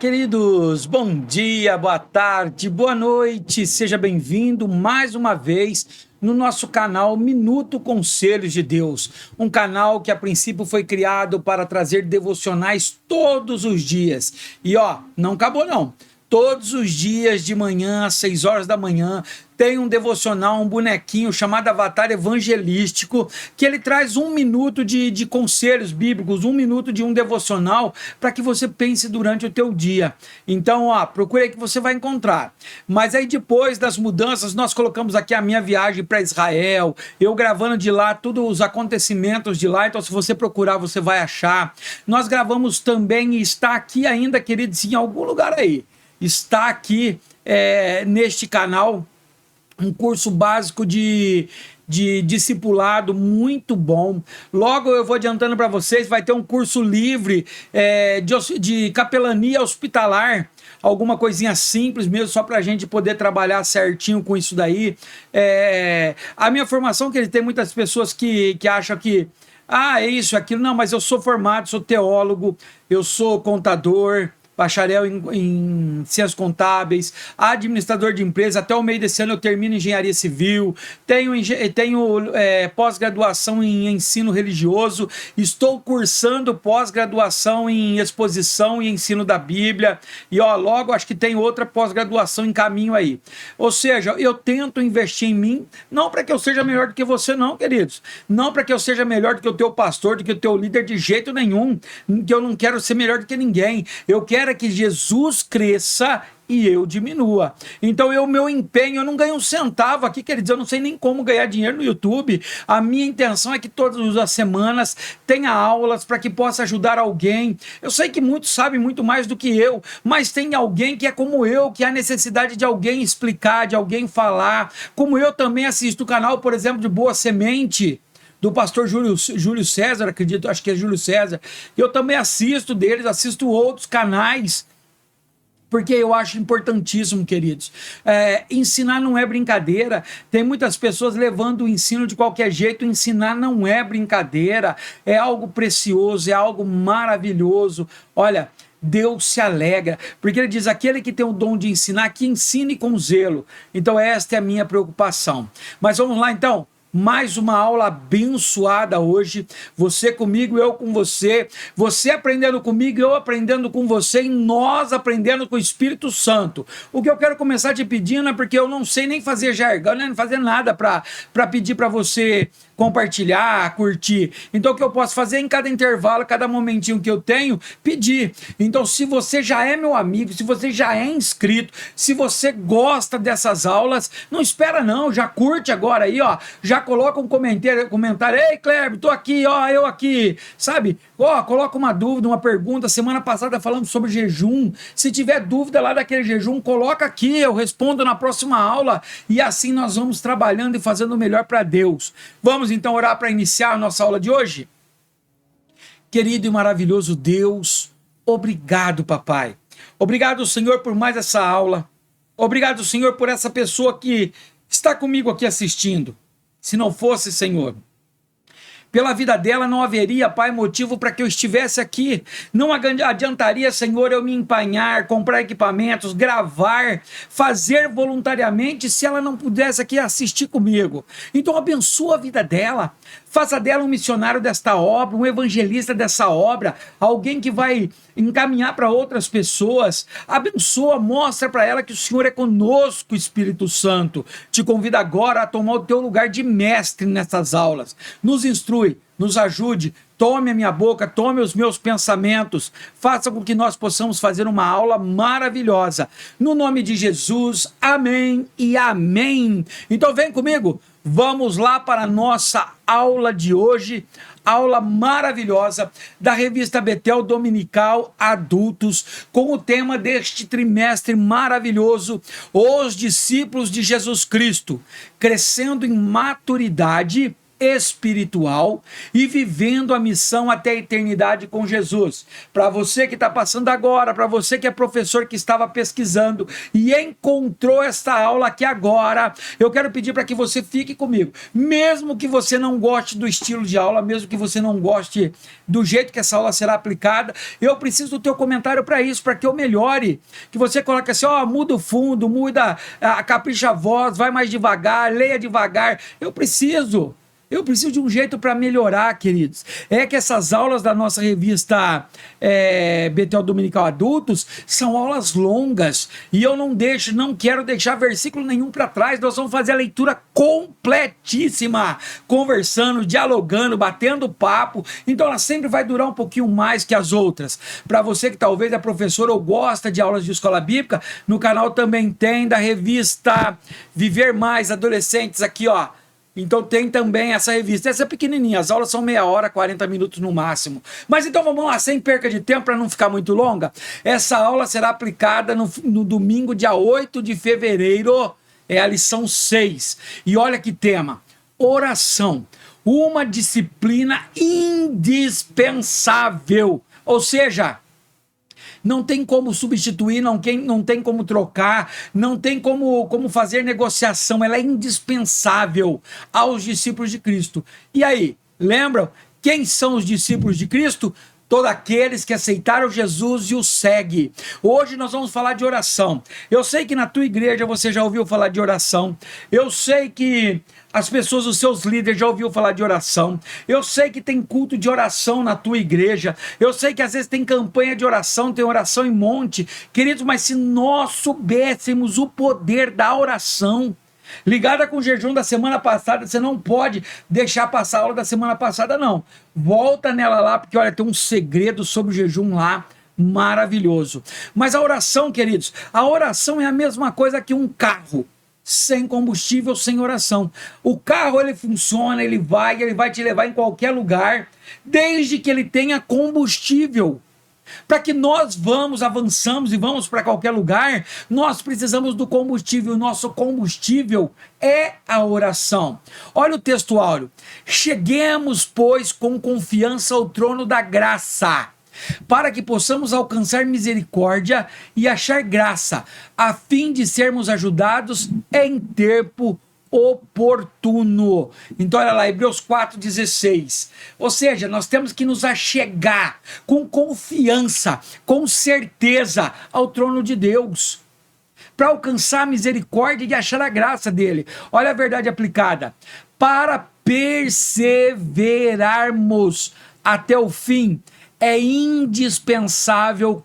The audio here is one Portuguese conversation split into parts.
Queridos, bom dia, boa tarde, boa noite, seja bem-vindo mais uma vez no nosso canal Minuto Conselhos de Deus, um canal que a princípio foi criado para trazer devocionais todos os dias, e não acabou não. Todos os dias de manhã, às 6 horas da manhã, tem um devocional, um bonequinho chamado Avatar Evangelístico, que ele traz 1 minuto de conselhos bíblicos, 1 minuto de um devocional, para que você pense durante o teu dia. Então, procure aí que você vai encontrar. Mas aí depois das mudanças, nós colocamos aqui a minha viagem para Israel, eu gravando de lá, todos os acontecimentos de lá, então se você procurar, você vai achar. Nós gravamos também, e está aqui ainda, queridos, em algum lugar aí. Está aqui neste canal um curso básico de discipulado muito bom. Logo eu vou adiantando para vocês, vai ter um curso livre de capelania hospitalar, alguma coisinha simples mesmo, só para a gente poder trabalhar certinho com isso daí. A minha formação, que tem muitas pessoas que acham que é isso, aquilo. Não, mas eu sou formado, sou teólogo, eu sou contador, bacharel em ciências contábeis, administrador de empresa. Até o meio desse ano eu termino engenharia civil, tenho pós-graduação em ensino religioso, estou cursando pós-graduação em exposição e ensino da Bíblia, e logo acho que tem outra pós-graduação em caminho aí. Ou seja, eu tento investir em mim, não para que eu seja melhor do que você não, queridos, não para que eu seja melhor do que o teu pastor, do que o teu líder, de jeito nenhum, que eu não quero ser melhor do que ninguém. Eu quero que Jesus cresça e eu diminua. Então meu empenho, eu não ganho um centavo aqui, quer dizer, eu não sei nem como ganhar dinheiro no YouTube. A minha intenção é que todas as semanas tenha aulas para que possa ajudar alguém. Eu sei que muitos sabem muito mais do que eu, mas tem alguém que é como eu, que há necessidade de alguém explicar, de alguém falar. Como eu também assisto o canal, por exemplo, de Boa Semente, do pastor Júlio César, acredito, acho que é Júlio César. Eu também assisto deles, assisto outros canais, porque eu acho importantíssimo, queridos. Ensinar não é brincadeira. Tem muitas pessoas levando o ensino de qualquer jeito. Ensinar não é brincadeira. É algo precioso, é algo maravilhoso. Olha, Deus se alegra, porque ele diz: aquele que tem o dom de ensinar, que ensine com zelo. Então esta é a minha preocupação. Mas vamos lá então. Mais uma aula abençoada hoje, você comigo, eu com você, você aprendendo comigo, eu aprendendo com você, e nós aprendendo com o Espírito Santo. O que eu quero começar te pedindo é porque eu não sei nem fazer jargão, nem fazer nada para pedir para você compartilhar, curtir. Então o que eu posso fazer em cada intervalo, cada momentinho que eu tenho, pedir. Então se você já é meu amigo, se você já é inscrito, se você gosta dessas aulas, não espera não, já curte agora aí, já coloca um comentário: ei, Cleber, tô aqui, eu aqui, sabe? Coloca uma dúvida, uma pergunta. Semana passada falamos sobre jejum. Se tiver dúvida lá daquele jejum, coloca aqui, eu respondo na próxima aula, e assim nós vamos trabalhando e fazendo o melhor para Deus. Vamos então orar para iniciar a nossa aula de hoje? Querido e maravilhoso Deus, obrigado, papai. Obrigado, Senhor, por mais essa aula. Obrigado, Senhor, por essa pessoa que está comigo aqui assistindo. Se não fosse, Senhor, pela vida dela não haveria, Pai, motivo para que eu estivesse aqui. Não adiantaria, Senhor, eu me empenhar, comprar equipamentos, gravar, fazer voluntariamente, se ela não pudesse aqui assistir comigo. Então abençoa a vida dela, faça dela um missionário desta obra, um evangelista dessa obra, alguém que vai encaminhar para outras pessoas. Abençoa, mostra para ela que o Senhor é conosco, Espírito Santo. Te convido agora a tomar o teu lugar de mestre nessas aulas. Nos instrui, nos ajude, tome a minha boca, tome os meus pensamentos, faça com que nós possamos fazer uma aula maravilhosa. No nome de Jesus, amém e amém. Então vem comigo, vamos lá para a nossa aula de hoje, aula maravilhosa da revista Betel Dominical Adultos, com o tema deste trimestre maravilhoso: os discípulos de Jesus Cristo, crescendo em maturidade espiritual e vivendo a missão até a eternidade com Jesus. Para você que está passando agora, para você que é professor que estava pesquisando e encontrou esta aula aqui agora, eu quero pedir para que você fique comigo. Mesmo que você não goste do estilo de aula, mesmo que você não goste do jeito que essa aula será aplicada, eu preciso do teu comentário para isso, para que eu melhore. Que você coloque assim, ó, muda o fundo, muda, capricha a voz, vai mais devagar, leia devagar. Eu preciso de um jeito para melhorar, queridos. É que essas aulas da nossa revista Betel Dominical Adultos são aulas longas e eu não quero deixar versículo nenhum para trás. Nós vamos fazer a leitura completíssima, conversando, dialogando, batendo papo. Então ela sempre vai durar um pouquinho mais que as outras. Para você que talvez é professor ou gosta de aulas de escola bíblica, no canal também tem da revista Viver Mais Adolescentes aqui, ó. Então tem também essa revista. Essa é pequenininha, as aulas são meia hora, 40 minutos no máximo. Mas então vamos lá, sem perca de tempo, para não ficar muito longa. Essa aula será aplicada no domingo, dia 8 de fevereiro. É a lição 6. E olha que tema: oração. Uma disciplina indispensável. Ou seja, não tem como substituir, não tem como trocar, não tem como fazer negociação. Ela é indispensável aos discípulos de Cristo. E aí, lembram? Quem são os discípulos de Cristo? Todos aqueles que aceitaram Jesus e o seguem. Hoje nós vamos falar de oração. Eu sei que na tua igreja você já ouviu falar de oração. Eu sei que as pessoas, os seus líderes já ouviram falar de oração. Eu sei que tem culto de oração na tua igreja. Eu sei que às vezes tem campanha de oração, tem oração em monte. Queridos, mas se nós soubéssemos o poder da oração, ligada com o jejum da semana passada, você não pode deixar passar a aula da semana passada, não. Volta nela lá, porque olha, tem um segredo sobre o jejum lá, maravilhoso. Mas a oração, queridos, a oração é a mesma coisa que um carro sem combustível, sem oração. O carro, ele funciona, ele vai te levar em qualquer lugar, desde que ele tenha combustível. Para que nós avançamos e vamos para qualquer lugar, nós precisamos do combustível. O nosso combustível é a oração. Olha o texto áureo. Cheguemos, pois, com confiança ao trono da graça, para que possamos alcançar misericórdia e achar graça, a fim de sermos ajudados em tempo oportuno. Então olha lá, Hebreus 4,16. Ou seja, nós temos que nos achegar com confiança, com certeza ao trono de Deus, para alcançar a misericórdia e achar a graça dele. Olha a verdade aplicada: para perseverarmos até o fim, é indispensável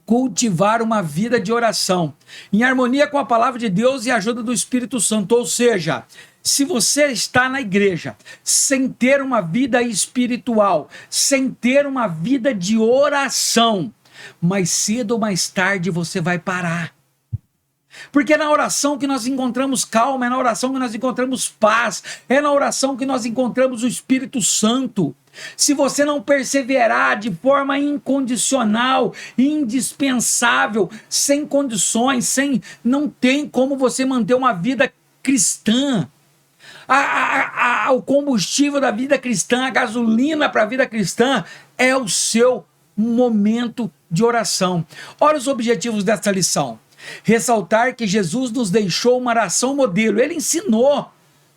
cultivar uma vida de oração, em harmonia com a palavra de Deus e a ajuda do Espírito Santo. Ou seja, se você está na igreja sem ter uma vida espiritual, sem ter uma vida de oração, mais cedo ou mais tarde você vai parar. Porque é na oração que nós encontramos calma, é na oração que nós encontramos paz, é na oração que nós encontramos o Espírito Santo. Se você não perseverar de forma incondicional, indispensável, sem condições, não tem como você manter uma vida cristã. O combustível da vida cristã, a gasolina para a vida cristã é o seu momento de oração. Olha os objetivos dessa lição. Ressaltar que Jesus nos deixou uma oração modelo. Ele ensinou.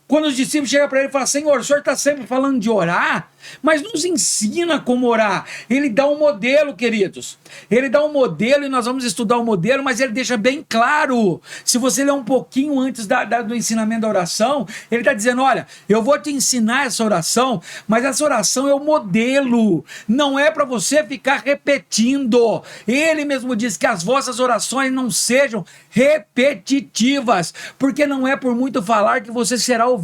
Quando os discípulos chegam para ele e falam: Senhor, o Senhor está sempre falando de orar, mas nos ensina como orar. Ele dá um modelo, queridos. Ele dá um modelo e nós vamos estudar o modelo, mas ele deixa bem claro. Se você ler um pouquinho antes do ensinamento da oração, ele está dizendo: olha, eu vou te ensinar essa oração, mas essa oração é o modelo. Não é para você ficar repetindo. Ele mesmo diz que as vossas orações não sejam repetitivas, porque não é por muito falar que você será ouvido.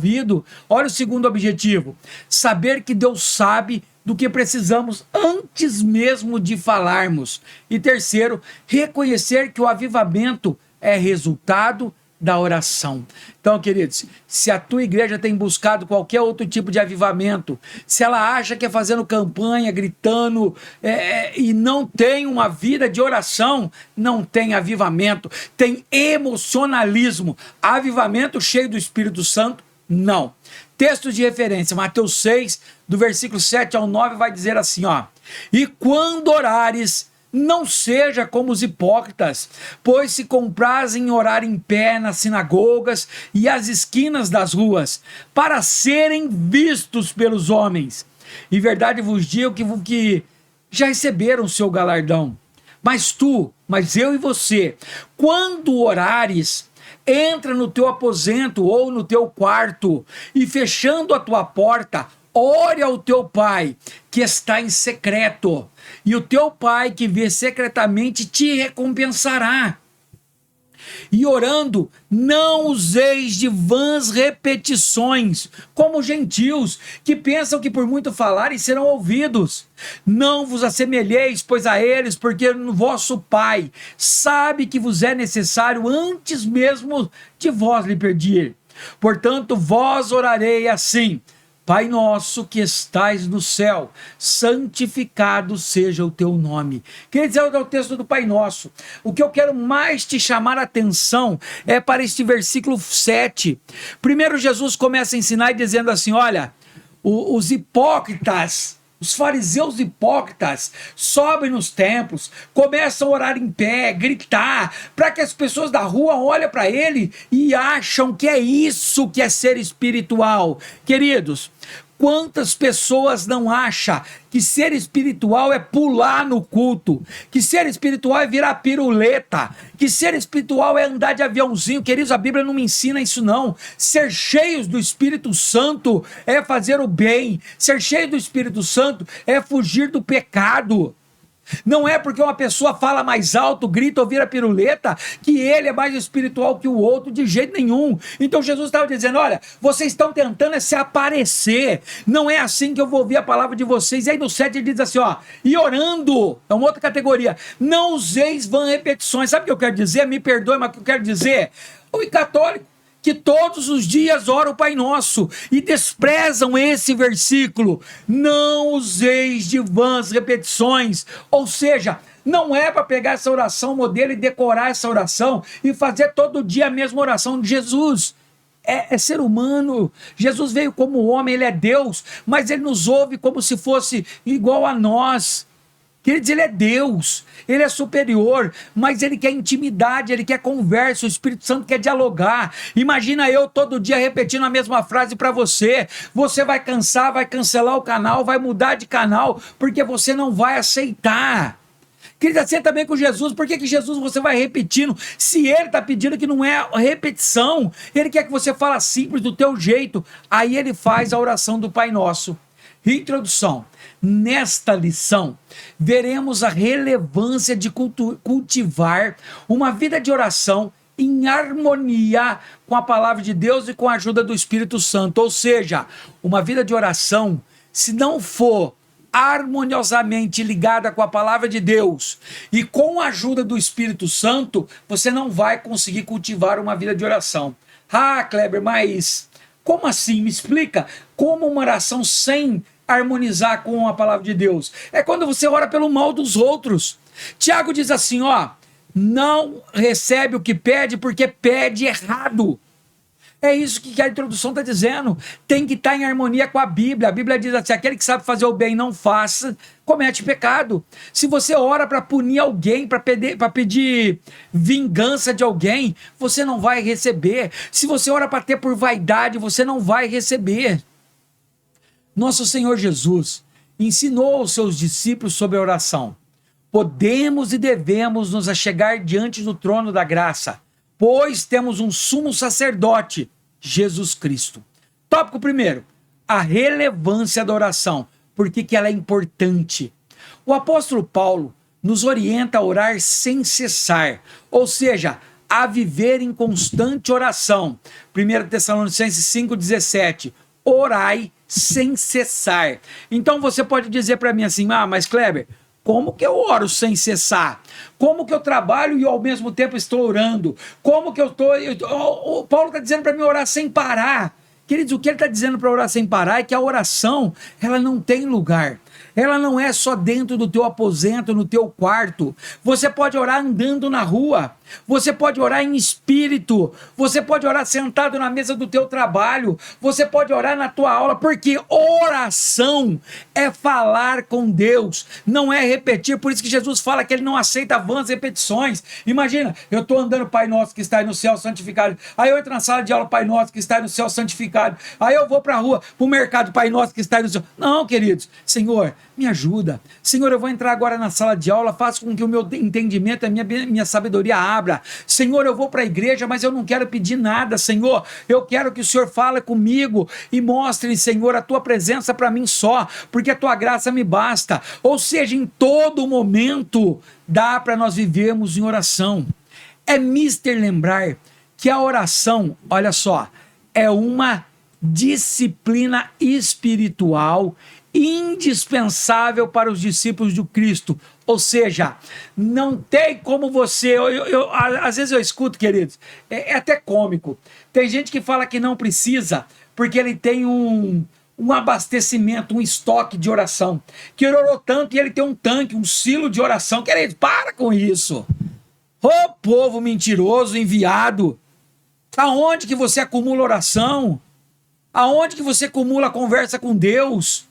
Olha o segundo objetivo: saber que Deus sabe do que precisamos antes mesmo de falarmos. E terceiro, reconhecer que o avivamento é resultado da oração. Então, queridos, se a tua igreja tem buscado qualquer outro tipo de avivamento, se ela acha que é fazendo campanha, gritando, e não tem uma vida de oração, não tem avivamento, tem emocionalismo. Avivamento cheio do Espírito Santo, não. Texto de referência, Mateus 6, do versículo 7 ao 9, vai dizer assim, ó: e quando orares, não seja como os hipócritas, pois se comprazem em orar em pé nas sinagogas e às esquinas das ruas, para serem vistos pelos homens. Em verdade vos digo que já receberam o seu galardão. Mas eu e você, quando orares, entra no teu aposento ou no teu quarto e fechando a tua porta, ore ao teu pai que está em secreto, e o teu pai que vê secretamente te recompensará. E orando, não useis de vãs repetições, como gentios, que pensam que por muito falarem serão ouvidos. Não vos assemelheis, pois, a eles, porque o vosso Pai sabe que vos é necessário antes mesmo de vós lhe pedir. Portanto, vós orarei assim: Pai nosso que estais no céu, santificado seja o teu nome. Quer dizer, é o texto do Pai Nosso. O que eu quero mais te chamar a atenção é para este versículo 7. Primeiro Jesus começa a ensinar dizendo assim, olha, os hipócritas, os fariseus hipócritas sobem nos templos, começam a orar em pé, gritar, para que as pessoas da rua olhem para ele e acham que é isso que é ser espiritual. Queridos, quantas pessoas não acham que ser espiritual é pular no culto, que ser espiritual é virar piruleta, que ser espiritual é andar de aviãozinho? Queridos, a Bíblia não me ensina isso não. Ser cheios do Espírito Santo é fazer o bem, ser cheio do Espírito Santo é fugir do pecado. Não é porque uma pessoa fala mais alto, grita ou vira piruleta, que ele é mais espiritual que o outro, de jeito nenhum. Então Jesus estava dizendo, olha, vocês estão tentando se aparecer, não é assim que eu vou ouvir a palavra de vocês. E aí no 7 ele diz assim, ó, e orando, é uma outra categoria, não useis vãs repetições. Sabe o que eu quero dizer? Me perdoe, mas o que eu quero dizer? O católico que todos os dias ora o Pai Nosso e desprezam esse versículo, não useis de vãs repetições, ou seja, não é para pegar essa oração modelo e decorar essa oração e fazer todo dia a mesma oração de Jesus. É ser humano. Jesus veio como homem, ele é Deus, mas ele nos ouve como se fosse igual a nós. Queridos, ele é Deus, ele é superior, mas ele quer intimidade, ele quer conversa, o Espírito Santo quer dialogar. Imagina eu todo dia repetindo a mesma frase para você, você vai cansar, vai cancelar o canal, vai mudar de canal, porque você não vai aceitar. Queridos, assim também com Jesus. Por que Jesus você vai repetindo? Se ele está pedindo que não é repetição, ele quer que você fale simples do teu jeito. Aí ele faz a oração do Pai Nosso. Introdução. Nesta lição, veremos a relevância de cultivar uma vida de oração em harmonia com a palavra de Deus e com a ajuda do Espírito Santo. Ou seja, uma vida de oração, se não for harmoniosamente ligada com a palavra de Deus e com a ajuda do Espírito Santo, você não vai conseguir cultivar uma vida de oração. Ah, Kleber, mas como assim? Me explica. Como uma oração sem harmonizar com a palavra de Deus? É quando você ora pelo mal dos outros. Tiago diz assim, ó, não recebe o que pede porque pede errado. É isso que a introdução está dizendo. Tem que estar em harmonia com a Bíblia. A Bíblia diz assim, aquele que sabe fazer o bem e não faça, comete pecado. Se você ora para punir alguém, para pedir vingança de alguém, você não vai receber. Se você ora para ter por vaidade, você não vai receber. Nosso Senhor Jesus ensinou aos seus discípulos sobre a oração. Podemos e devemos nos achegar diante do trono da graça, pois temos um sumo sacerdote, Jesus Cristo. Tópico primeiro, a relevância da oração. Por que ela é importante? O apóstolo Paulo nos orienta a orar sem cessar, ou seja, a viver em constante oração. 1 Tessalonicenses 5,17, orai sem cessar. Então você pode dizer para mim assim, mas Kleber, como que eu oro sem cessar? Como que eu trabalho e ao mesmo tempo estou orando? Como que eu estou... O Paulo está dizendo para mim orar sem parar. Queridos, o que ele está dizendo para orar sem parar é que a oração, ela não tem lugar. ela não é só dentro do teu aposento, no teu quarto. Você pode orar andando na rua, você pode orar em espírito, você pode orar sentado na mesa do teu trabalho, você pode orar na tua aula, porque oração é falar com Deus, não é repetir. Por isso que Jesus fala que ele não aceita vãs repetições. Imagina, eu estou andando, Pai Nosso que está aí no céu, santificado. Aí eu entro na sala de aula, Pai Nosso que está aí no céu, santificado. Aí eu vou para a rua, para o mercado, Pai Nosso que está aí no céu. Não, queridos, Senhor, me ajuda. Senhor, eu vou entrar agora na sala de aula, faça com que o meu entendimento, a minha sabedoria abra. Senhor, eu vou para a igreja, mas eu não quero pedir nada, Senhor. Eu quero que o Senhor fale comigo e mostre, Senhor, a tua presença para mim só, porque a tua graça me basta. Ou seja, em todo momento dá para nós vivermos em oração. É mister lembrar que a oração, olha só, é uma disciplina espiritual indispensável para os discípulos de Cristo. Ou seja, não tem como você... às vezes eu escuto, queridos, é até cômico. Tem gente que fala que não precisa porque ele tem um abastecimento, um estoque de oração. Que ele orou tanto e ele tem um tanque, um silo de oração. Queridos, para com isso. Ô povo mentiroso, enviado. Aonde que você acumula oração? Aonde que você acumula conversa com Deus?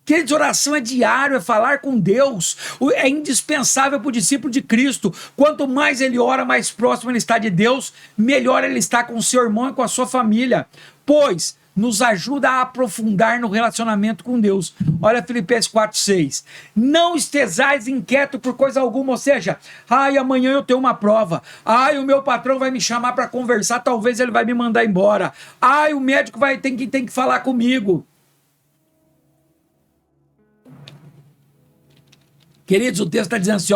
Queridos, oração é diário, é falar com Deus, é indispensável para o discípulo de Cristo. Quanto mais ele ora, mais próximo ele está de Deus, melhor ele está com o seu irmão e com a sua família, pois nos ajuda a aprofundar no relacionamento com Deus. Olha Filipenses 4:6. Não estejais inquieto por coisa alguma, ou seja, amanhã eu tenho uma prova, o meu patrão vai me chamar para conversar, talvez ele vai me mandar embora, o médico tem que falar comigo. Queridos, o texto está dizendo assim,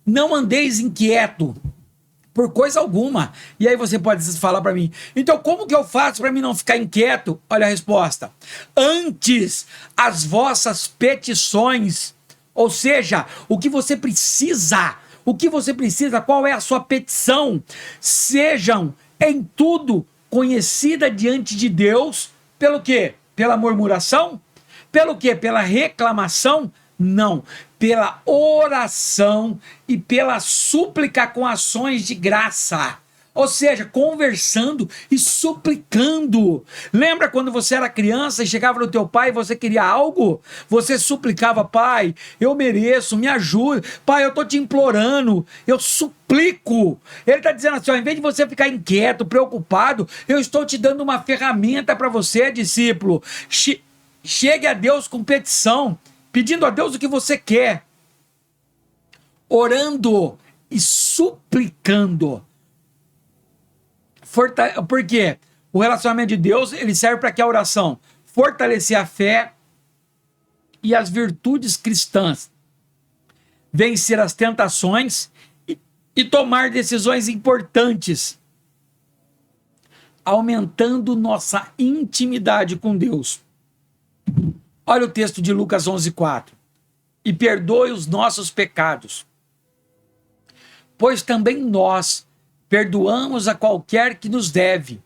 não andeis inquieto por coisa alguma. E aí você pode falar para mim, então como que eu faço para mim não ficar inquieto? Olha a resposta. Antes, as vossas petições, ou seja, o que você precisa, qual é a sua petição, sejam em tudo conhecida diante de Deus, pelo quê? Pela murmuração? Pelo quê? Pela reclamação? Não, pela oração e pela súplica com ações de graça. Ou seja, conversando e suplicando. Lembra quando você era criança e chegava no teu pai e você queria algo? Você suplicava, pai, eu mereço, me ajude. Pai, eu estou te implorando, eu suplico. Ele está dizendo assim, em vez de você ficar inquieto, preocupado, eu estou te dando uma ferramenta para você, discípulo. Chegue a Deus com petição, pedindo a Deus o que você quer, orando e suplicando. Por quê? O relacionamento de Deus, ele serve para que a oração fortalecer a fé e as virtudes cristãs, vencer as tentações e tomar decisões importantes, aumentando nossa intimidade com Deus. Olha o texto de Lucas 11:4. E perdoe os nossos pecados, pois também nós perdoamos a qualquer que nos deve,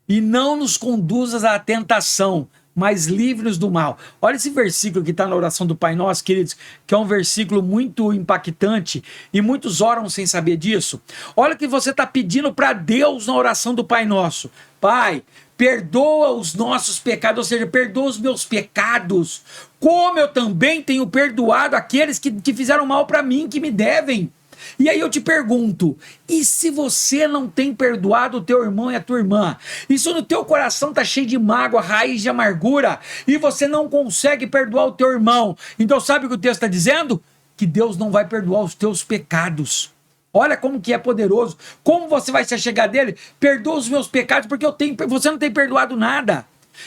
e não nos conduzas à tentação, mas livre-nos do mal. Olha esse versículo que está na oração do Pai Nosso, queridos, que é um versículo muito impactante, e muitos oram sem saber disso. Olha o que você está pedindo para Deus na oração do Pai Nosso. Pai, perdoa os nossos pecados, ou seja, perdoa os meus pecados, como eu também tenho perdoado aqueles que fizeram mal para mim, que me devem. E aí eu te pergunto, e se você não tem perdoado o teu irmão e a tua irmã? E se no teu coração está cheio de mágoa, raiz de amargura, e você não consegue perdoar o teu irmão? Então sabe o que o texto está dizendo? Que Deus não vai perdoar os teus pecados. Olha como que é poderoso. Como você vai se achegar dele? Perdoa os meus pecados, porque você não tem perdoado nada.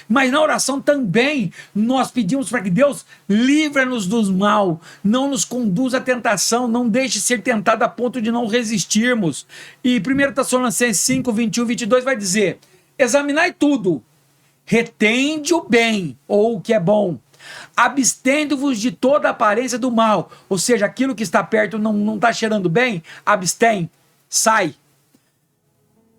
Mas na oração também nós pedimos para que Deus livra-nos do mal, não nos conduza à tentação, não deixe ser tentado a ponto de não resistirmos. E 1 Tessalonicenses 5, 21, 22 vai dizer: examinai tudo, retende o bem, ou o que é bom, abstendo-vos de toda aparência do mal. Ou seja, aquilo que está perto não está cheirando bem, abstém, sai.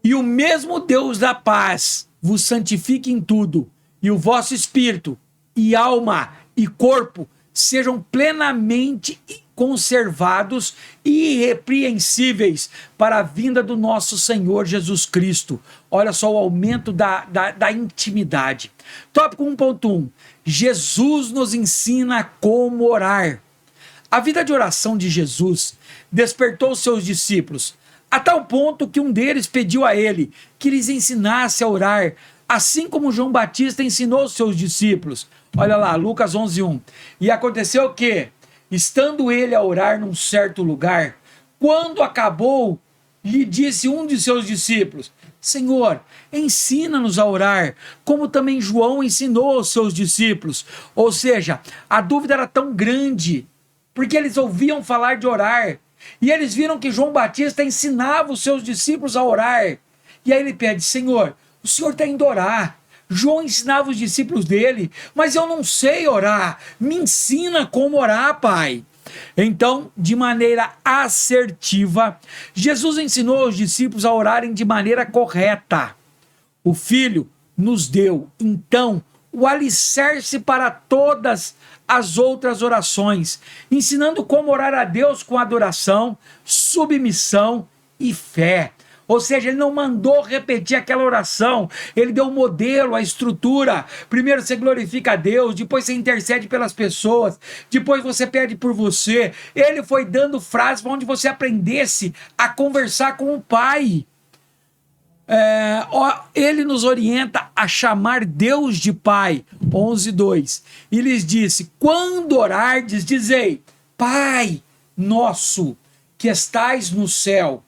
E o mesmo Deus da paz vos santifique em tudo, e o vosso espírito, e alma, e corpo, sejam plenamente conservados e irrepreensíveis para a vinda do nosso Senhor Jesus Cristo. Olha só o aumento da intimidade. Tópico 1.1. Jesus nos ensina como orar. A vida de oração de Jesus despertou seus discípulos, a tal ponto que um deles pediu a ele que lhes ensinasse a orar, assim como João Batista ensinou seus discípulos. Olha lá, Lucas 11:1. E aconteceu que, estando ele a orar num certo lugar, quando acabou, lhe disse um de seus discípulos: Senhor, ensina-nos a orar, como também João ensinou aos seus discípulos. Ou seja, a dúvida era tão grande, porque eles ouviam falar de orar, e eles viram que João Batista ensinava os seus discípulos a orar. E aí ele pede: Senhor, o Senhor está indo orar. João ensinava os discípulos dele, mas eu não sei orar. Me ensina como orar, Pai. Então, de maneira assertiva, Jesus ensinou os discípulos a orarem de maneira correta. O Filho nos deu, então, o alicerce para todas as outras orações, ensinando como orar a Deus com adoração, submissão e fé. Ou seja, ele não mandou repetir aquela oração, ele deu o modelo, a estrutura. Primeiro você glorifica a Deus, depois você intercede pelas pessoas, depois você pede por você. Ele foi dando frases para onde você aprendesse a conversar com o Pai. Ele nos orienta a chamar Deus de Pai, 11:2. E lhes disse: quando orardes, dizei: Pai nosso, que estais no céu,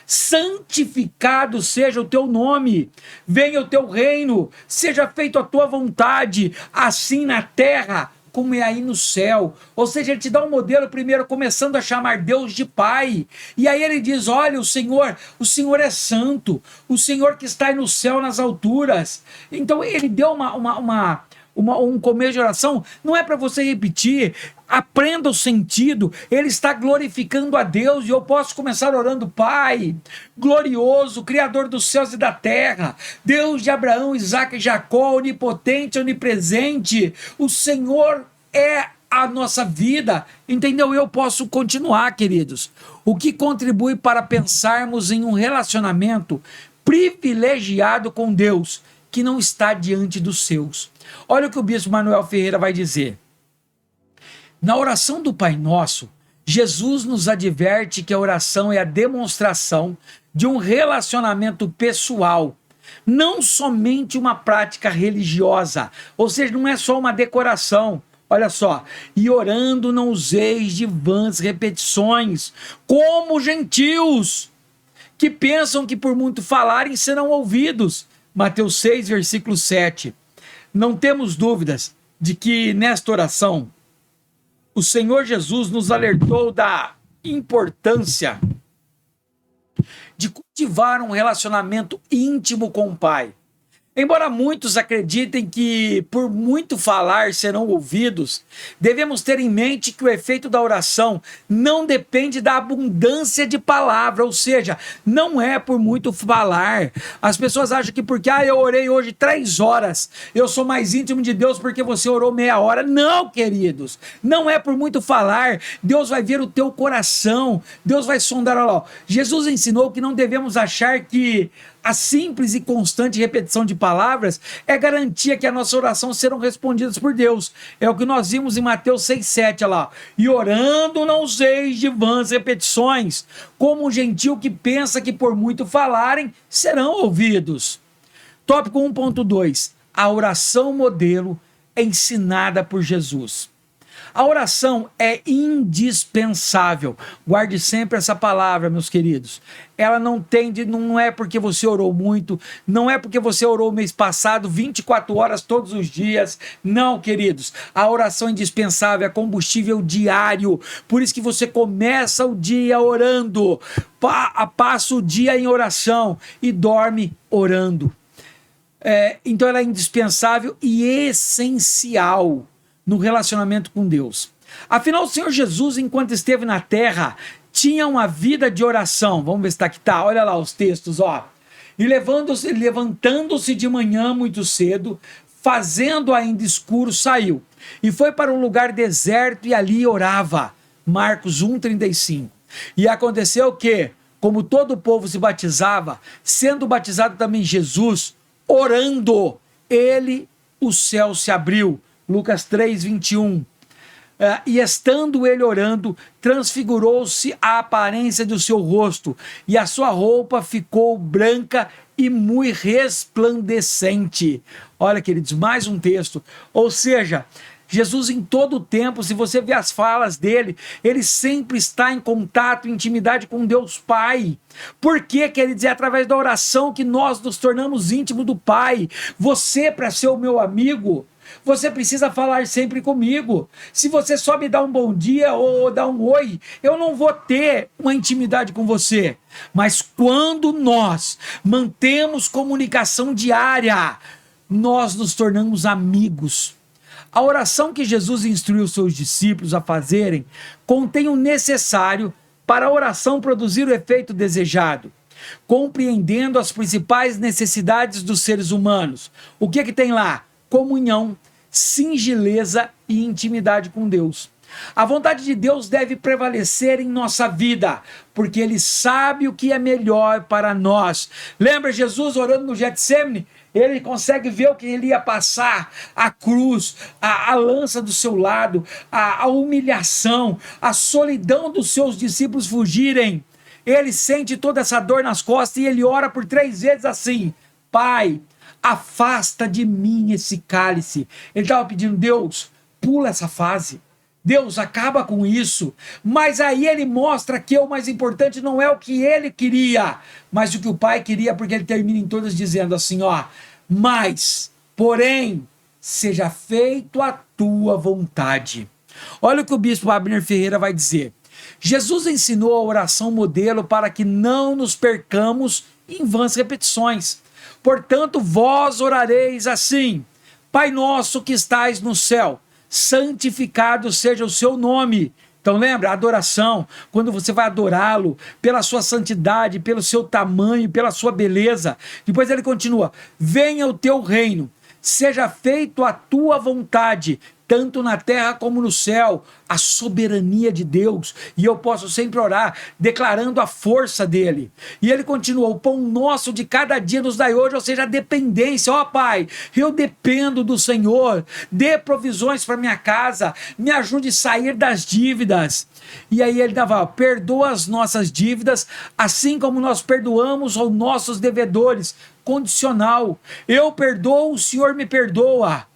santificado seja o teu nome, venha o teu reino, seja feita a tua vontade, assim na terra como é aí no céu. Ou seja, ele te dá um modelo primeiro, começando a chamar Deus de Pai, e aí ele diz: olha, o Senhor é santo, o Senhor que está aí no céu, nas alturas. Então ele deu um começo de oração, não é para você repetir, aprenda o sentido. Ele está glorificando a Deus, e eu posso começar orando: Pai glorioso, Criador dos céus e da terra, Deus de Abraão, Isaque e Jacó, onipotente, onipresente, o Senhor é a nossa vida, entendeu? Eu posso continuar, queridos. O que contribui para pensarmos em um relacionamento privilegiado com Deus, que não está diante dos seus. Olha o que o bispo Manuel Ferreira vai dizer. Na oração do Pai Nosso, Jesus nos adverte que a oração é a demonstração de um relacionamento pessoal, não somente uma prática religiosa, ou seja, não é só uma decoração. Olha só: e orando não useis de vãs repetições, como os gentios, que pensam que por muito falarem serão ouvidos. Mateus 6, versículo 7. Não temos dúvidas de que nesta oração o Senhor Jesus nos alertou da importância de cultivar um relacionamento íntimo com o Pai. Embora muitos acreditem que por muito falar serão ouvidos, devemos ter em mente que o efeito da oração não depende da abundância de palavra, ou seja, não é por muito falar. As pessoas acham que porque eu orei hoje 3 horas, eu sou mais íntimo de Deus porque você orou meia hora. Não, queridos, não é por muito falar. Deus vai ver o teu coração, Deus vai sondar. Olha lá, Jesus ensinou que não devemos achar que a simples e constante repetição de palavras é garantia que a nossa oração serão respondidas por Deus. É o que nós vimos em Mateus 6,7, olha lá. E orando não useis de vãs repetições, como um gentil que pensa que por muito falarem serão ouvidos. Tópico 1.2. A oração modelo é ensinada por Jesus. A oração é indispensável. Guarde sempre essa palavra, meus queridos. Ela não é porque você orou muito, não é porque você orou o mês passado 24 horas todos os dias. Não, queridos. A oração é indispensável, é combustível diário. Por isso que você começa o dia orando, passa o dia em oração e dorme orando. Então ela é indispensável e essencial no relacionamento com Deus. Afinal, o Senhor Jesus, enquanto esteve na terra, tinha uma vida de oração. Vamos ver se aqui tá. Olha lá os textos, ó. E levantando-se de manhã muito cedo, fazendo ainda escuro, saiu e foi para um lugar deserto e ali orava. Marcos 1,35. E aconteceu que, como todo o povo se batizava, sendo batizado também Jesus, orando, o céu se abriu. Lucas 3,21. E estando ele orando, transfigurou-se a aparência do seu rosto, e a sua roupa ficou branca e muito resplandecente. Olha, queridos, mais um texto. Ou seja, Jesus em todo o tempo, se você ver as falas dele, ele sempre está em contato, em intimidade com Deus Pai. Por quê, queridos? É através da oração que nós nos tornamos íntimos do Pai. Você, para ser o meu amigo, você precisa falar sempre comigo. Se você só me dá um bom dia ou dá um oi, eu não vou ter uma intimidade com você. Mas quando nós mantemos comunicação diária, nós nos tornamos amigos. A oração que Jesus instruiu seus discípulos a fazerem contém o necessário para a oração produzir o efeito desejado, compreendendo as principais necessidades dos seres humanos. O que tem lá? Comunhão, singeleza e intimidade com Deus. A vontade de Deus deve prevalecer em nossa vida, porque Ele sabe o que é melhor para nós. Lembra Jesus orando no Getsemane? Ele consegue ver o que ele ia passar, a cruz, a lança do seu lado, a humilhação, a solidão dos seus discípulos fugirem. Ele sente toda essa dor nas costas e ele ora por 3 vezes assim: Pai, afasta de mim esse cálice. Ele estava pedindo: Deus, pula essa fase. Deus, acaba com isso. Mas aí ele mostra que o mais importante não é o que ele queria, mas o que o Pai queria, porque ele termina em todas dizendo assim, mas, porém, seja feito a tua vontade. Olha o que o bispo Abner Ferreira vai dizer. Jesus ensinou a oração modelo para que não nos percamos em vãs repetições. Portanto, vós orareis assim: Pai nosso que estais no céu, santificado seja o seu nome. Então lembra, a adoração, quando você vai adorá-lo pela sua santidade, pelo seu tamanho, pela sua beleza. Depois ele continua: venha o teu reino, seja feito a tua vontade, tanto na terra como no céu. A soberania de Deus, e eu posso sempre orar declarando a força dele. E ele continua: o pão nosso de cada dia nos dai hoje, ou seja, a dependência. Pai, eu dependo do Senhor, dê provisões para minha casa, me ajude a sair das dívidas. E aí ele dava: perdoa as nossas dívidas, assim como nós perdoamos aos nossos devedores. Condicional: eu perdoo, o Senhor me perdoa.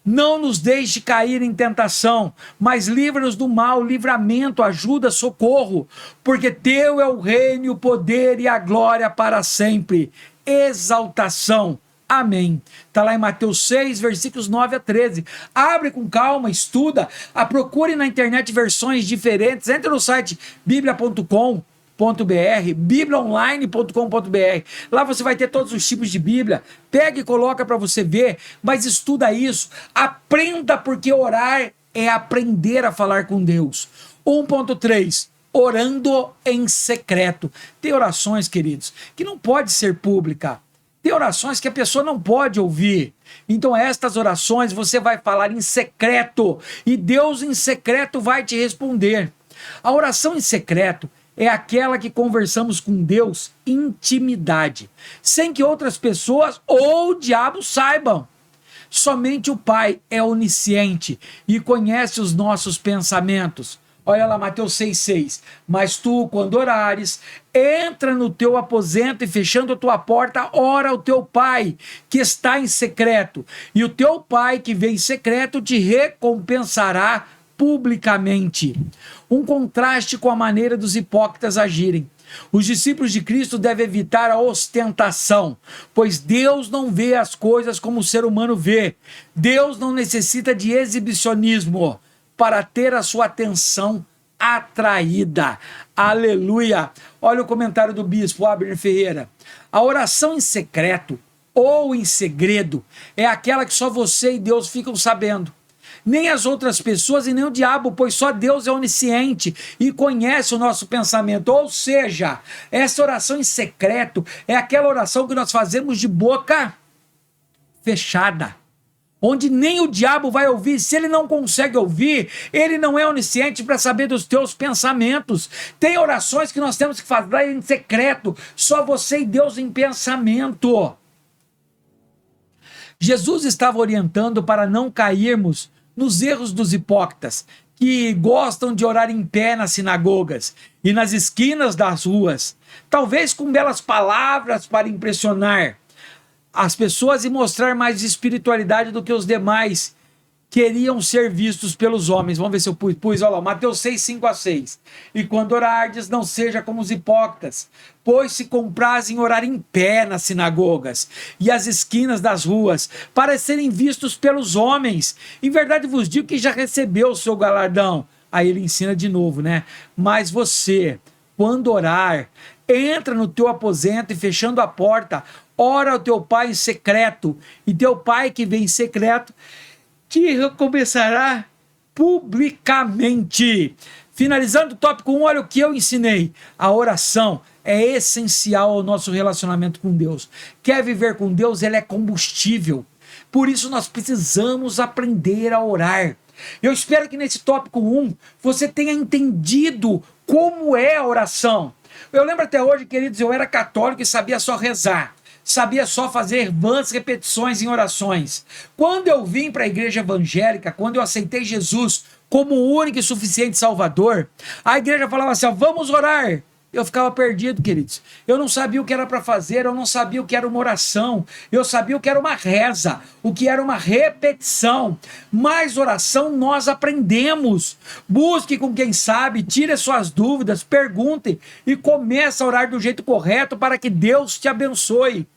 Não nos deixe cair em tentação, mas livra-nos do mal, livramento, ajuda, socorro, porque teu é o reino, o poder e a glória para sempre. Exaltação. Amém. Está lá em Mateus 6, versículos 9 a 13. Abre com calma, estuda, procure na internet versões diferentes, entre no site biblia.com.br, bibliaonline.com.br. Lá você vai ter todos os tipos de Bíblia. Pega e coloca para você ver, mas estuda isso. Aprenda, porque orar é aprender a falar com Deus. 1.3, orando em secreto. Tem orações, queridos, que não pode ser pública. Tem orações que a pessoa não pode ouvir. Então estas orações você vai falar em secreto, e Deus em secreto vai te responder. A oração em secreto é aquela que conversamos com Deus em intimidade, sem que outras pessoas ou o diabo saibam. Somente o Pai é onisciente e conhece os nossos pensamentos. Olha lá, Mateus 6,6. Mas tu, quando orares, entra no teu aposento e, fechando a tua porta, ora ao teu Pai, que está em secreto. E o teu Pai, que vem em secreto, te recompensará publicamente. Um contraste com a maneira dos hipócritas agirem. Os discípulos de Cristo devem evitar a ostentação, pois Deus não vê as coisas como o ser humano vê. Deus não necessita de exibicionismo para ter a sua atenção atraída. Aleluia! Olha o comentário do bispo Abner Ferreira. A oração em secreto ou em segredo é aquela que só você e Deus ficam sabendo. Nem as outras pessoas e nem o diabo, pois só Deus é onisciente e conhece o nosso pensamento. Ou seja, essa oração em secreto é aquela oração que nós fazemos de boca fechada, onde nem o diabo vai ouvir. Se ele não consegue ouvir, ele não é onisciente para saber dos teus pensamentos. Tem orações que nós temos que fazer em secreto, só você e Deus em pensamento. Jesus estava orientando para não cairmos nos erros dos hipócritas, que gostam de orar em pé nas sinagogas e nas esquinas das ruas, talvez com belas palavras para impressionar as pessoas e mostrar mais espiritualidade do que os demais queriam ser vistos pelos homens. Vamos ver se eu pus, olha lá, Mateus 6, 5-6. E quando orardes, não seja como os hipócritas, pois se comprazem orar em pé nas sinagogas e as esquinas das ruas, para serem vistos pelos homens. Em verdade vos digo que já recebeu o seu galardão. Aí ele ensina de novo, né? Mas você, quando orar, entra no teu aposento e fechando a porta, ora ao teu pai em secreto, e teu pai que vem em secreto te recompensará publicamente. Finalizando o tópico 1, olha o que eu ensinei. A oração é essencial ao nosso relacionamento com Deus. Quer viver com Deus? Ele é combustível. Por isso nós precisamos aprender a orar. Eu espero que nesse tópico 1 você tenha entendido como é a oração. Eu lembro até hoje, queridos, eu era católico e sabia só rezar. Sabia só fazer vãs repetições em orações. Quando eu vim para a igreja evangélica, quando eu aceitei Jesus como o único e suficiente Salvador, a igreja falava assim, ó, vamos orar. Eu ficava perdido, queridos. Eu não sabia o que era para fazer, eu não sabia o que era uma oração, eu sabia o que era uma reza, o que era uma repetição. Mas oração nós aprendemos. Busque com quem sabe, tire as suas dúvidas, pergunte e comece a orar do jeito correto para que Deus te abençoe.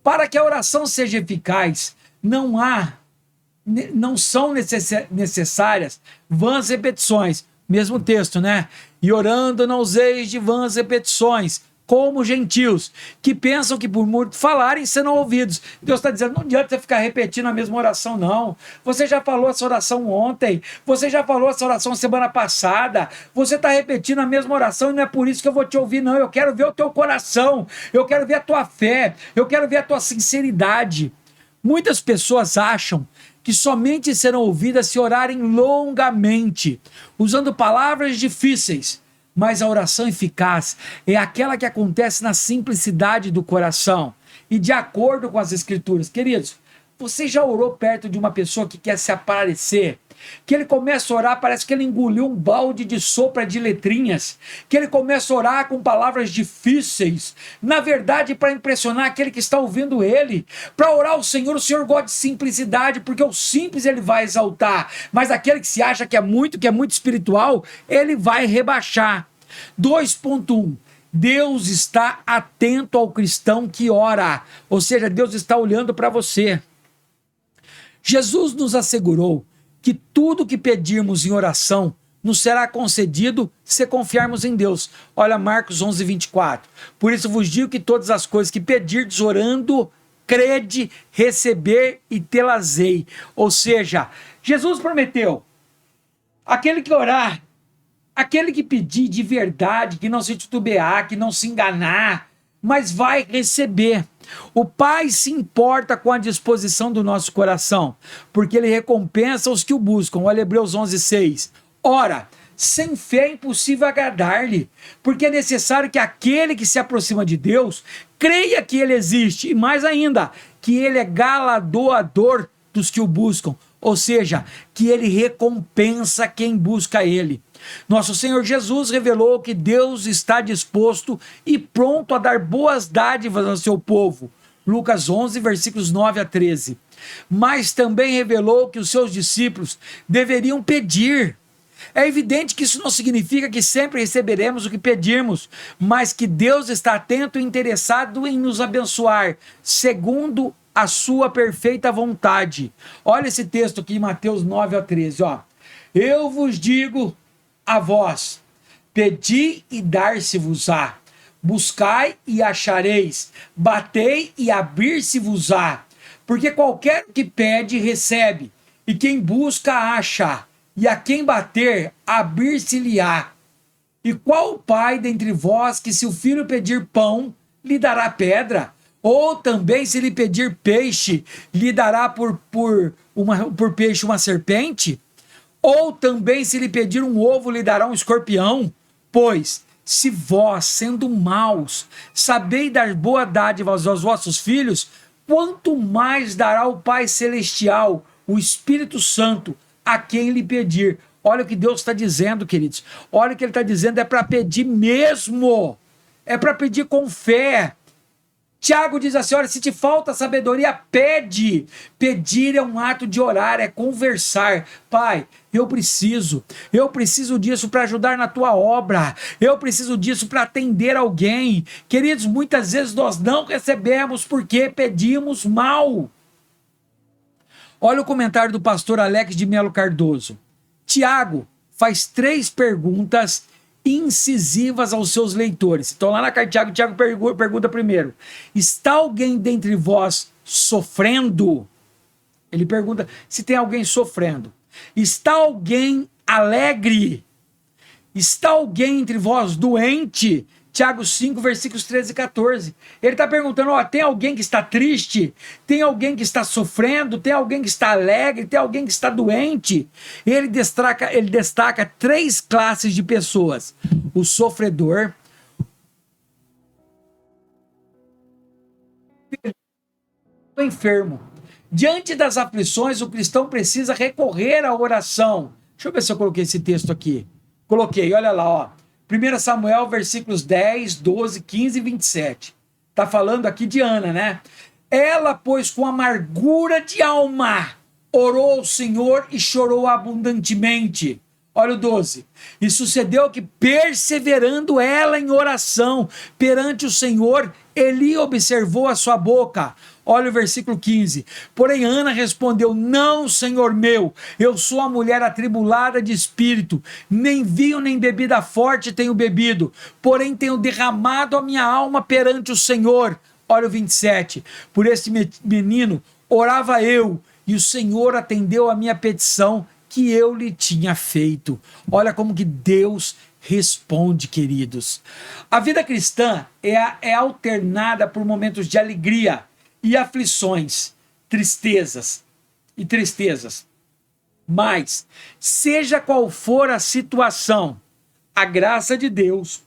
Para que a oração seja eficaz, não são necessárias vãs repetições. Mesmo texto, né? E orando não useis de vãs repetições, como gentios, que pensam que por muito falarem serão ouvidos. Deus está dizendo, não adianta você ficar repetindo a mesma oração, não. Você já falou essa oração ontem, você já falou essa oração semana passada, você está repetindo a mesma oração e não é por isso que eu vou te ouvir, não. Eu quero ver o teu coração, eu quero ver a tua fé, eu quero ver a tua sinceridade. Muitas pessoas acham que somente serão ouvidas se orarem longamente, usando palavras difíceis, mas a oração eficaz é aquela que acontece na simplicidade do coração e de acordo com as Escrituras. Queridos, você já orou perto de uma pessoa que quer se aparecer? Que ele começa a orar, parece que ele engoliu um balde de sopa de letrinhas, que ele começa a orar com palavras difíceis, na verdade para impressionar aquele que está ouvindo ele. Para orar ao Senhor, o Senhor gosta de simplicidade, porque o simples ele vai exaltar, mas aquele que se acha que é muito espiritual, ele vai rebaixar. 2.1, Deus está atento ao cristão que ora, ou seja, Deus está olhando para você. Jesus nos assegurou que tudo que pedirmos em oração nos será concedido se confiarmos em Deus. Olha Marcos 11, 24. Por isso vos digo que todas as coisas que pedirdes orando, crede, receber e tê-las-ei. Ou seja, Jesus prometeu, aquele que orar, aquele que pedir de verdade, que não se titubear, que não se enganar, mas vai receber. O Pai se importa com a disposição do nosso coração, porque Ele recompensa os que o buscam. Olha Hebreus 11:6. Ora, sem fé é impossível agradar-lhe, porque é necessário que aquele que se aproxima de Deus creia que Ele existe, e mais ainda, que Ele é galardoador dos que o buscam, ou seja, que Ele recompensa quem busca Ele. Nosso Senhor Jesus revelou que Deus está disposto e pronto a dar boas dádivas ao seu povo. Lucas 11, versículos 9-13. Mas também revelou que os seus discípulos deveriam pedir. É evidente que isso não significa que sempre receberemos o que pedirmos, mas que Deus está atento e interessado em nos abençoar, segundo a sua perfeita vontade. Olha esse texto aqui em Mateus 9-13. Ó. Eu vos digo a vós, pedi e dar-se-vos-á, buscai e achareis, batei e abrir-se-vos-á, porque qualquer que pede, recebe, e quem busca, acha, e a quem bater, abrir-se-lhe-á. E qual pai dentre vós que se o filho pedir pão, lhe dará pedra? Ou também, se lhe pedir peixe, lhe dará por peixe uma serpente? Ou também, se lhe pedir um ovo, lhe dará um escorpião? Pois, se vós, sendo maus, sabeis dar boa dádiva aos vossos filhos, quanto mais dará o Pai Celestial, o Espírito Santo, a quem lhe pedir. Olha o que Deus está dizendo, queridos. Olha o que ele está dizendo, é para pedir mesmo. É para pedir com fé. Tiago diz assim, olha, se te falta sabedoria, pede. Pedir é um ato de orar, é conversar. Pai, eu preciso disso para ajudar na tua obra, eu preciso disso para atender alguém. Queridos, muitas vezes nós não recebemos porque pedimos mal. Olha o comentário do pastor Alex de Melo Cardoso. Tiago faz 3 perguntas incisivas aos seus leitores. Então lá na carta de Tiago pergunta primeiro, está alguém dentre vós sofrendo? Ele pergunta se tem alguém sofrendo. Está alguém alegre? Está alguém entre vós doente? Tiago 5, versículos 13 e 14. Ele está perguntando, ó, tem alguém que está triste? Tem alguém que está sofrendo? Tem alguém que está alegre? Tem alguém que está doente? Ele destaca 3 classes de pessoas. O sofredor, o enfermo. Diante das aflições, o cristão precisa recorrer à oração. Deixa eu ver se eu coloquei esse texto aqui. Coloquei, olha lá, ó. 1 Samuel, versículos 10, 12, 15 e 27. Está falando aqui de Ana, né? Ela, pois, com amargura de alma, orou ao Senhor e chorou abundantemente. Olha o 12. E sucedeu que, perseverando ela em oração perante o Senhor, Eli observou a sua boca. Olha o versículo 15. Porém, Ana respondeu, não, Senhor meu, eu sou a mulher atribulada de espírito, nem vinho nem bebida forte tenho bebido, porém tenho derramado a minha alma perante o Senhor. Olha o 27. Por esse menino orava eu, e o Senhor atendeu a minha petição que eu lhe tinha feito. Olha como que Deus responde, queridos. A vida cristã é alternada por momentos de alegria e aflições, tristezas. Mas, seja qual for a situação, a graça de Deus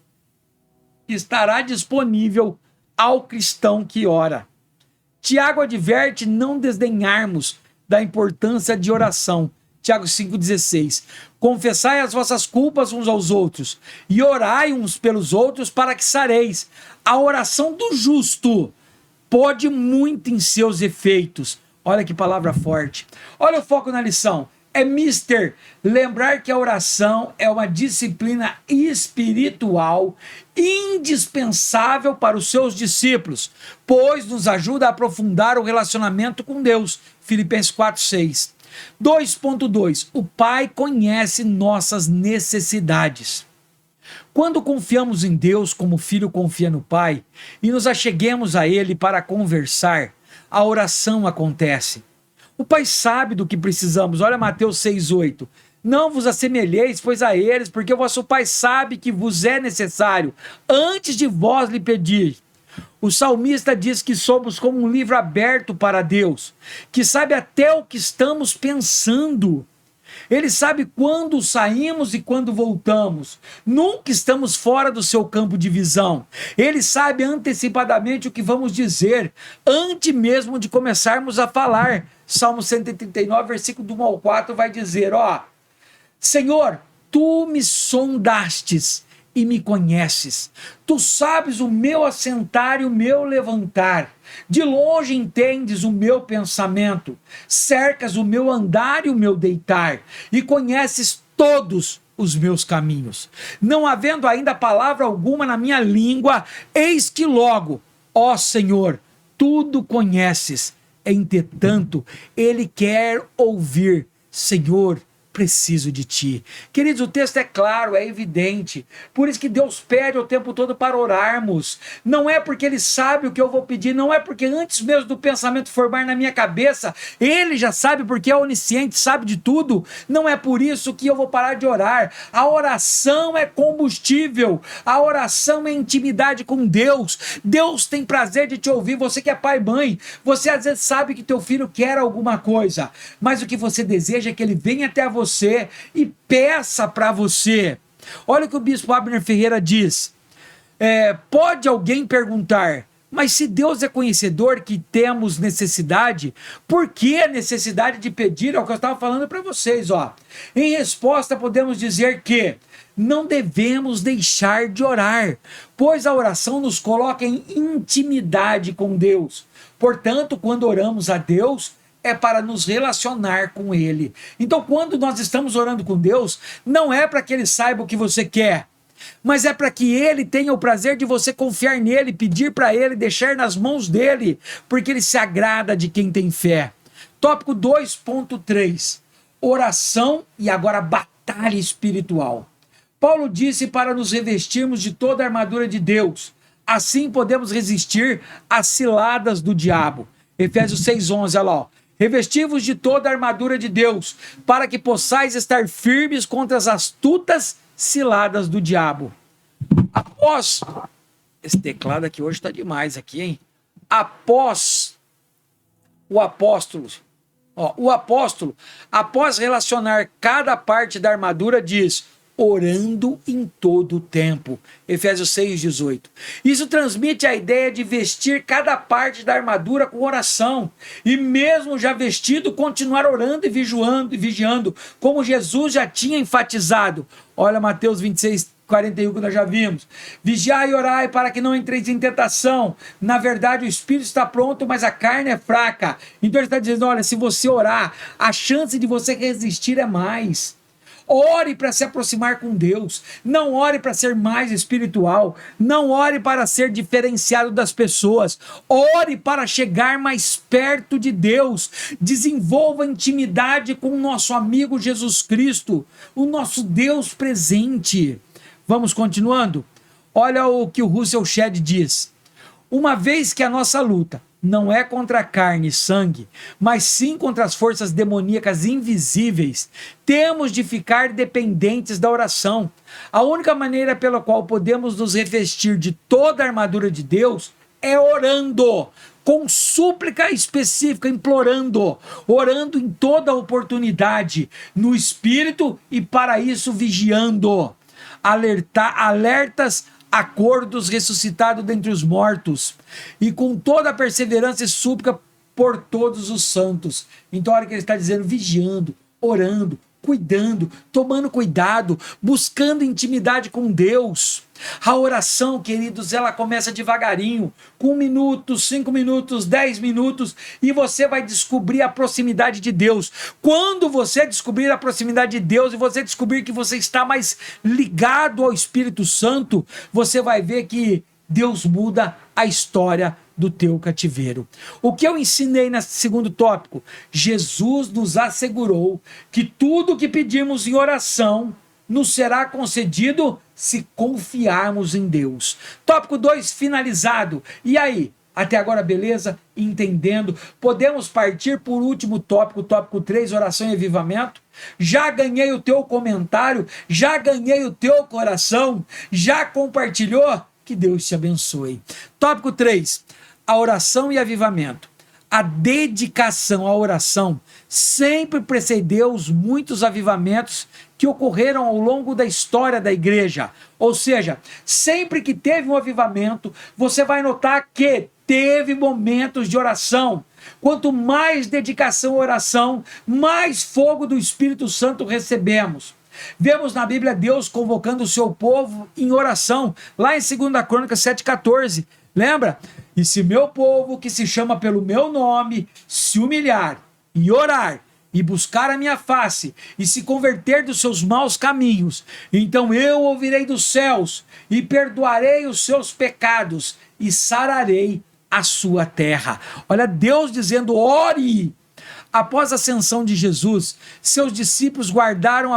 estará disponível ao cristão que ora. Tiago adverte não desdenharmos da importância de oração. Tiago 5,16. Confessai as vossas culpas uns aos outros e orai uns pelos outros para que sareis. A oração do justo pode muito em seus efeitos. Olha que palavra forte. Olha o foco na lição. É lembrar que a oração é uma disciplina espiritual indispensável para os seus discípulos, pois nos ajuda a aprofundar o relacionamento com Deus. Filipenses 4,6. 2.2. O Pai conhece nossas necessidades. Quando confiamos em Deus como o filho confia no Pai e nos acheguemos a Ele para conversar, a oração acontece. O Pai sabe do que precisamos. Olha Mateus 6,8. Não vos assemelheis, pois a eles, porque o vosso Pai sabe que vos é necessário, antes de vós lhe pedir. O salmista diz que somos como um livro aberto para Deus, que sabe até o que estamos pensando. Ele sabe quando saímos e quando voltamos. Nunca estamos fora do seu campo de visão. Ele sabe antecipadamente o que vamos dizer, antes mesmo de começarmos a falar. Salmo 139, versículo 1 ao 4 vai dizer, ó, Senhor, tu me sondastes e me conheces. Tu sabes o meu assentar e o meu levantar. De longe entendes o meu pensamento. Cercas o meu andar e o meu deitar. E conheces todos os meus caminhos. Não havendo ainda palavra alguma na minha língua, eis que logo, ó Senhor, tudo conheces. Entretanto, ele quer ouvir, Senhor, preciso de ti. Queridos, o texto é claro, é evidente. Por isso que Deus pede o tempo todo para orarmos. Não é porque Ele sabe o que eu vou pedir, não é porque antes mesmo do pensamento formar na minha cabeça, Ele já sabe porque é onisciente, sabe de tudo. Não é por isso que eu vou parar de orar. A oração é combustível. A oração é intimidade com Deus. Deus tem prazer de te ouvir. Você que é pai e mãe, você às vezes sabe que teu filho quer alguma coisa, mas o que você deseja é que ele venha até você e peça para você. Olha o que o bispo Abner Ferreira diz. Pode alguém perguntar, mas se Deus é conhecedor que temos necessidade, por que a necessidade de pedir? É o que eu estava falando para vocês. Em resposta, podemos dizer que não devemos deixar de orar, pois a oração nos coloca em intimidade com Deus. Portanto, quando oramos a Deus, é para nos relacionar com Ele. Então, quando nós estamos orando com Deus, não é para que Ele saiba o que você quer, mas é para que Ele tenha o prazer de você confiar nele, pedir para Ele, deixar nas mãos dEle, porque Ele se agrada de quem tem fé. Tópico 2.3, oração e agora batalha espiritual. Paulo disse para nos revestirmos de toda a armadura de Deus, assim podemos resistir às ciladas do diabo. Efésios 6,11, olha lá, revesti-vos de toda a armadura de Deus, para que possais estar firmes contra as astutas ciladas do diabo. Após... Esse teclado aqui hoje está demais aqui, hein? Após o apóstolo, após relacionar cada parte da armadura, diz... orando em todo o tempo. Efésios 6,18. Isso transmite a ideia de vestir cada parte da armadura com oração. E mesmo já vestido, continuar orando e vigiando, como Jesus já tinha enfatizado. Olha Mateus 26:41, que nós já vimos. Vigiai e orai para que não entreis em tentação. Na verdade, o espírito está pronto, mas a carne é fraca. Então ele está dizendo, olha, se você orar, a chance de você resistir é mais. Ore para se aproximar com Deus, não ore para ser mais espiritual, não ore para ser diferenciado das pessoas, ore para chegar mais perto de Deus, desenvolva intimidade com o nosso amigo Jesus Cristo, o nosso Deus presente. Vamos continuando? Olha o que o Russell Shedd diz. Uma vez que a nossa luta não é contra carne e sangue, mas sim contra as forças demoníacas invisíveis, temos de ficar dependentes da oração. A única maneira pela qual podemos nos revestir de toda a armadura de Deus é orando, com súplica específica, implorando, orando em toda oportunidade, no Espírito e para isso vigiando. Alertas acordos ressuscitado dentre os mortos, e com toda a perseverança e súplica por todos os santos. Então olha que ele está dizendo, vigiando, orando, cuidando, tomando cuidado, buscando intimidade com Deus. A oração, queridos, ela começa devagarinho, com 1 minuto, 5 minutos, 10 minutos, e você vai descobrir a proximidade de Deus. Quando você descobrir a proximidade de Deus e você descobrir que você está mais ligado ao Espírito Santo, você vai ver que Deus muda a história do teu cativeiro. O que eu ensinei nesse segundo tópico? Jesus nos assegurou que tudo que pedimos em oração nos será concedido se confiarmos em Deus. Tópico 2 finalizado. E aí? Até agora, beleza? Entendendo? Podemos partir por último tópico, tópico 3, oração e avivamento? Já ganhei o teu comentário? Já ganhei o teu coração? Já compartilhou? Que Deus te abençoe. Tópico 3, a oração e avivamento. A dedicação à oração sempre precedeu os muitos avivamentos que ocorreram ao longo da história da igreja. Ou seja, sempre que teve um avivamento, você vai notar que teve momentos de oração. Quanto mais dedicação à oração, mais fogo do Espírito Santo recebemos. Vemos na Bíblia Deus convocando o seu povo em oração, lá em 2 Crônicas 7,14. Lembra? E se meu povo, que se chama pelo meu nome, se humilhar e orar e buscar a minha face e se converter dos seus maus caminhos, então eu ouvirei dos céus e perdoarei os seus pecados e sararei a sua terra. Olha Deus dizendo, ore. Após a ascensão de Jesus, seus discípulos guardaram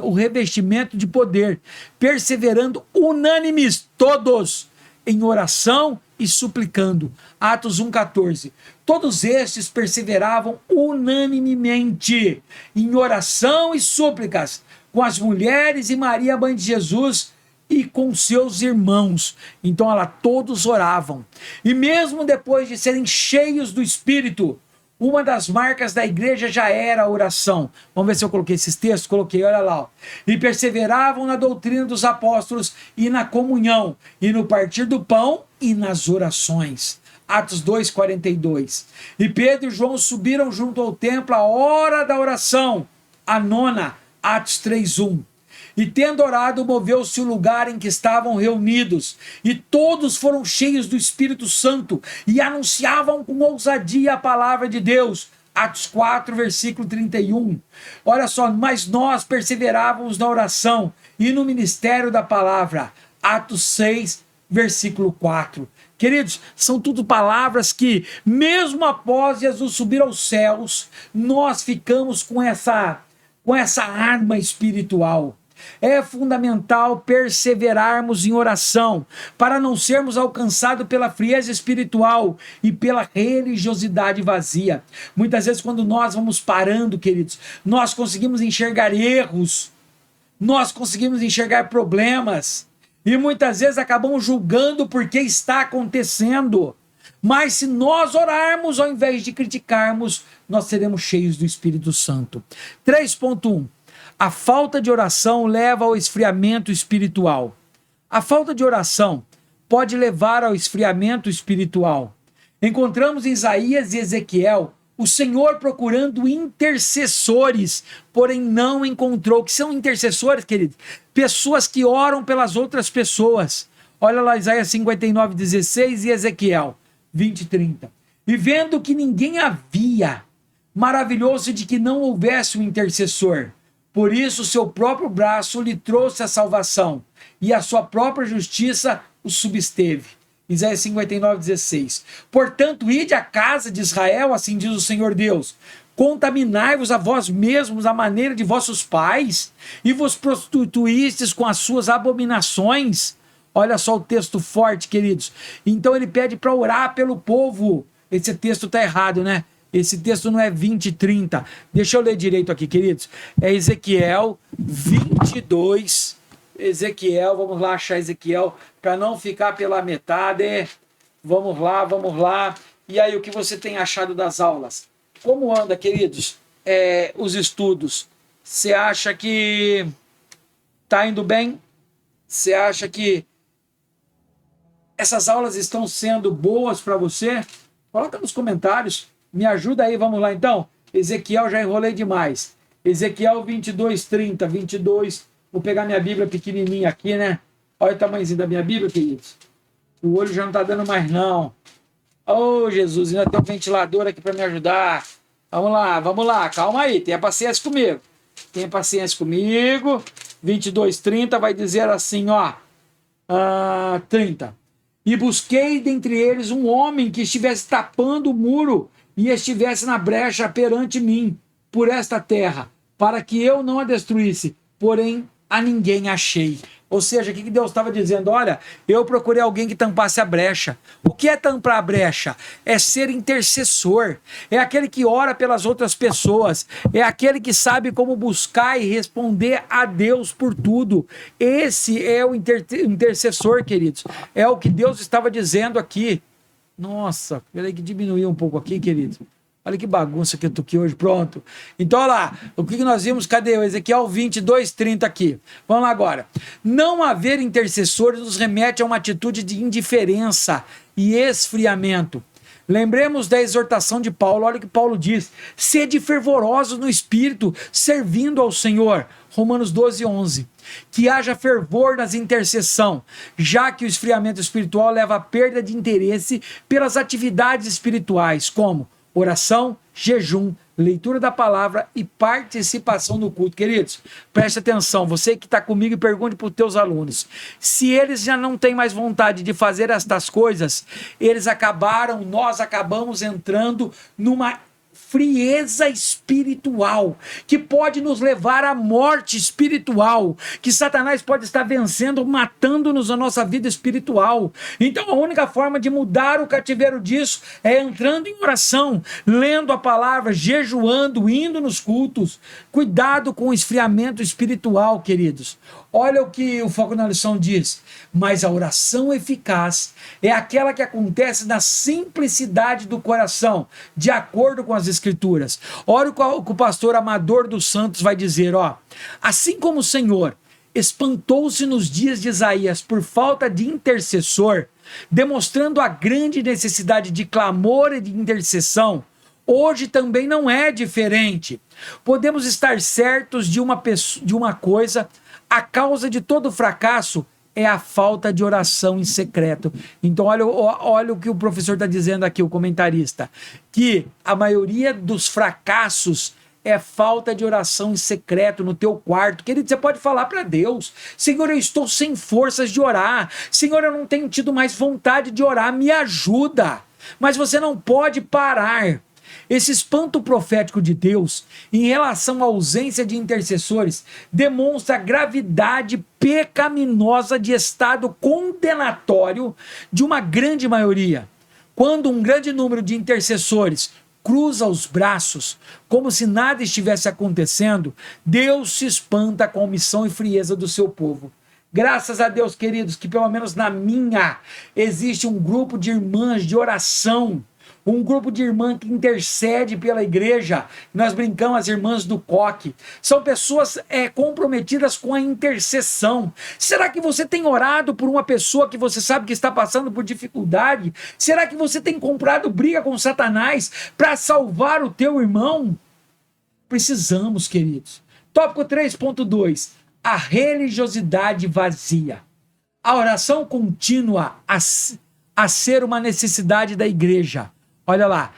o revestimento de poder, perseverando unânimes todos em oração e suplicando. Atos 1,14. Todos estes perseveravam unanimemente em oração e súplicas com as mulheres e Maria, mãe de Jesus, e com seus irmãos. Então, todos oravam. E mesmo depois de serem cheios do Espírito, uma das marcas da igreja já era a oração. Vamos ver se eu coloquei esses textos. Coloquei, olha lá. Ó. E perseveravam na doutrina dos apóstolos e na comunhão, e no partir do pão e nas orações. Atos 2,42. E Pedro e João subiram junto ao templo à hora da oração, a nona. Atos 3,1. E tendo orado, moveu-se o lugar em que estavam reunidos, e todos foram cheios do Espírito Santo, e anunciavam com ousadia a palavra de Deus. Atos 4, versículo 31. Olha só, mas nós perseverávamos na oração e no ministério da palavra. Atos 6, versículo 4. Queridos, são tudo palavras que, mesmo após Jesus subir aos céus, nós ficamos com essa arma espiritual. É fundamental perseverarmos em oração para não sermos alcançados pela frieza espiritual e pela religiosidade vazia. Muitas vezes, quando nós vamos parando, queridos, nós conseguimos enxergar erros, nós conseguimos enxergar problemas e muitas vezes acabamos julgando porque está acontecendo. Mas se nós orarmos ao invés de criticarmos, nós seremos cheios do Espírito Santo. 3.1. A falta de oração leva ao esfriamento espiritual. A falta de oração pode levar ao esfriamento espiritual. Encontramos em Isaías e Ezequiel o Senhor procurando intercessores, porém não encontrou. O que são intercessores, querido? Pessoas que oram pelas outras pessoas. Olha lá Isaías 59:16 e Ezequiel 20:30. E vendo que ninguém havia, maravilhou-se de que não houvesse um intercessor. Por isso, seu próprio braço lhe trouxe a salvação, e a sua própria justiça o substeve. Isaías 59:16. Portanto, ide à casa de Israel, assim diz o Senhor Deus. Contaminai-vos a vós mesmos à maneira de vossos pais, e vos prostituístes com as suas abominações. Olha só o texto forte, queridos. Então ele pede para orar pelo povo. Esse texto está errado, né? Esse texto não é 20:30. Deixa eu ler direito aqui, queridos. É Ezequiel 22. Ezequiel, vamos lá achar Ezequiel, para não ficar pela metade. Vamos lá. E aí, o que você tem achado das aulas? Como anda, queridos, os estudos? Você acha que está indo bem? Você acha que essas aulas estão sendo boas para você? Coloca nos comentários. Me ajuda aí, vamos lá então. Ezequiel, já enrolei demais. Ezequiel 22:30, 22. Vou pegar minha Bíblia pequenininha aqui, né? Olha o tamanhozinho da minha Bíblia, queridos. O olho já não tá dando mais, não. Oh, Jesus, ainda tem um ventilador aqui para me ajudar. Vamos lá. Calma aí, tenha paciência comigo. 22:30 vai dizer assim, ó. 30. E busquei dentre eles um homem que estivesse tapando o muro e estivesse na brecha perante mim, por esta terra, para que eu não a destruísse, porém a ninguém achei. Ou seja, o que Deus estava dizendo? Olha, eu procurei alguém que tampasse a brecha. O que é tampar a brecha? É ser intercessor. É aquele que ora pelas outras pessoas. É aquele que sabe como buscar e responder a Deus por tudo. Esse é o intercessor, queridos. É o que Deus estava dizendo aqui. Nossa, peraí que diminuiu um pouco aqui, querido. Olha que bagunça que eu tô aqui hoje, pronto. Então, olha lá, o que nós vimos, cadê? O Ezequiel 22:30 aqui. Vamos lá agora. Não haver intercessores nos remete a uma atitude de indiferença e esfriamento. Lembremos da exortação de Paulo, olha o que Paulo diz. Sede fervorosos no espírito, servindo ao Senhor. Romanos 12:11. Que haja fervor nas intercessão, já que o esfriamento espiritual leva à perda de interesse pelas atividades espirituais, como oração, jejum, leitura da palavra e participação no culto. Queridos, preste atenção, você que está comigo, pergunte para os teus alunos, se eles já não têm mais vontade de fazer estas coisas, nós acabamos entrando numa frieza espiritual, que pode nos levar à morte espiritual, que Satanás pode estar vencendo, matando-nos a nossa vida espiritual. Então a única forma de mudar o cativeiro disso é entrando em oração, lendo a palavra, jejuando, indo nos cultos. Cuidado com o esfriamento espiritual, queridos. Olha o que o Foco na Lição diz: mas a oração eficaz é aquela que acontece na simplicidade do coração, de acordo com as Escrituras. Olha o que o pastor Amador dos Santos vai dizer, ó. Assim como o Senhor espantou-se nos dias de Isaías por falta de intercessor, demonstrando a grande necessidade de clamor e de intercessão, hoje também não é diferente. Podemos estar certos de uma coisa: a causa de todo fracasso é a falta de oração em secreto. Então olha o que o professor está dizendo aqui, o comentarista, que a maioria dos fracassos é falta de oração em secreto no teu quarto. Querido, você pode falar para Deus: Senhor, eu estou sem forças de orar. Senhor, eu não tenho tido mais vontade de orar, me ajuda. Mas você não pode parar. Esse espanto profético de Deus em relação à ausência de intercessores demonstra a gravidade pecaminosa de estado condenatório de uma grande maioria. Quando um grande número de intercessores cruza os braços, como se nada estivesse acontecendo, Deus se espanta com a omissão e frieza do seu povo. Graças a Deus, queridos, que pelo menos na minha existe um grupo de irmãs de oração, um grupo de irmãs que intercede pela igreja. Nós brincamos, as irmãs do coque. São pessoas comprometidas com a intercessão. Será que você tem orado por uma pessoa que você sabe que está passando por dificuldade? Será que você tem comprado briga com Satanás para salvar o teu irmão? Precisamos, queridos. Tópico 3.2. A religiosidade vazia. A oração contínua a ser uma necessidade da igreja. Olha lá,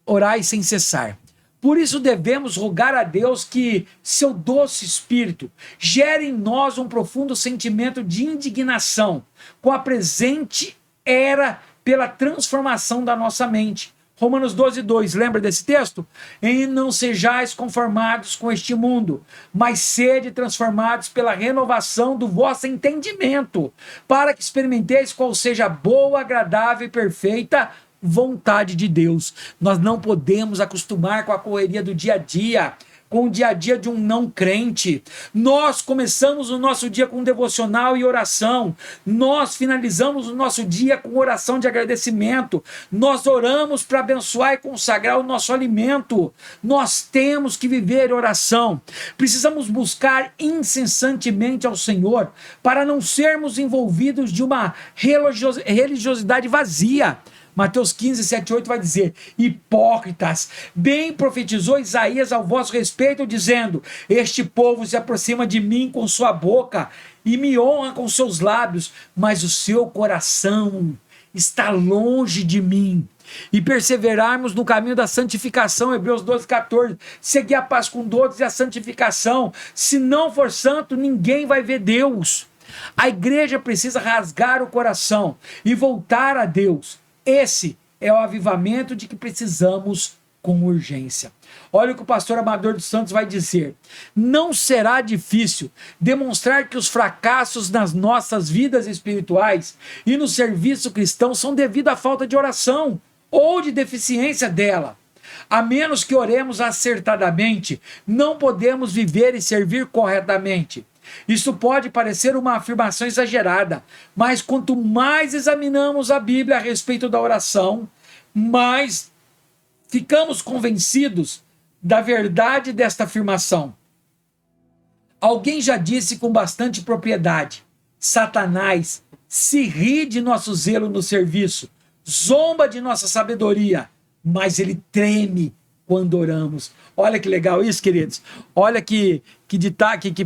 orai sem cessar. Por isso devemos rogar a Deus que seu doce espírito gere em nós um profundo sentimento de indignação com a presente era pela transformação da nossa mente. Romanos 12:2, lembra desse texto? E não sejais conformados com este mundo, mas sede transformados pela renovação do vosso entendimento, para que experimenteis qual seja a boa, agradável e perfeita vontade de Deus. Nós não podemos acostumar com a correria do dia a dia, com o dia a dia de um não crente. Nós começamos o nosso dia com devocional e oração. Nós finalizamos o nosso dia com oração de agradecimento. Nós oramos para abençoar e consagrar o nosso alimento. Nós temos que viver oração. Precisamos buscar incessantemente ao Senhor para não sermos envolvidos de uma religiosidade vazia. Mateus 15, 7, 8 vai dizer: hipócritas, bem profetizou Isaías ao vosso respeito, dizendo: este povo se aproxima de mim com sua boca e me honra com seus lábios, mas o seu coração está longe de mim. E perseverarmos no caminho da santificação, Hebreus 12, 14, seguir a paz com todos e a santificação. Se não for santo, ninguém vai ver Deus. A igreja precisa rasgar o coração e voltar a Deus. Esse é o avivamento de que precisamos com urgência. Olha o que o pastor Amador dos Santos vai dizer: não será difícil demonstrar que os fracassos nas nossas vidas espirituais e no serviço cristão são devido à falta de oração ou de deficiência dela. A menos que oremos acertadamente, não podemos viver e servir corretamente. Isso pode parecer uma afirmação exagerada, mas quanto mais examinamos a Bíblia a respeito da oração, mais ficamos convencidos da verdade desta afirmação. Alguém já disse com bastante propriedade: Satanás se ri de nosso zelo no serviço, zomba de nossa sabedoria, mas ele treme quando oramos. Olha que legal isso, queridos. Olha que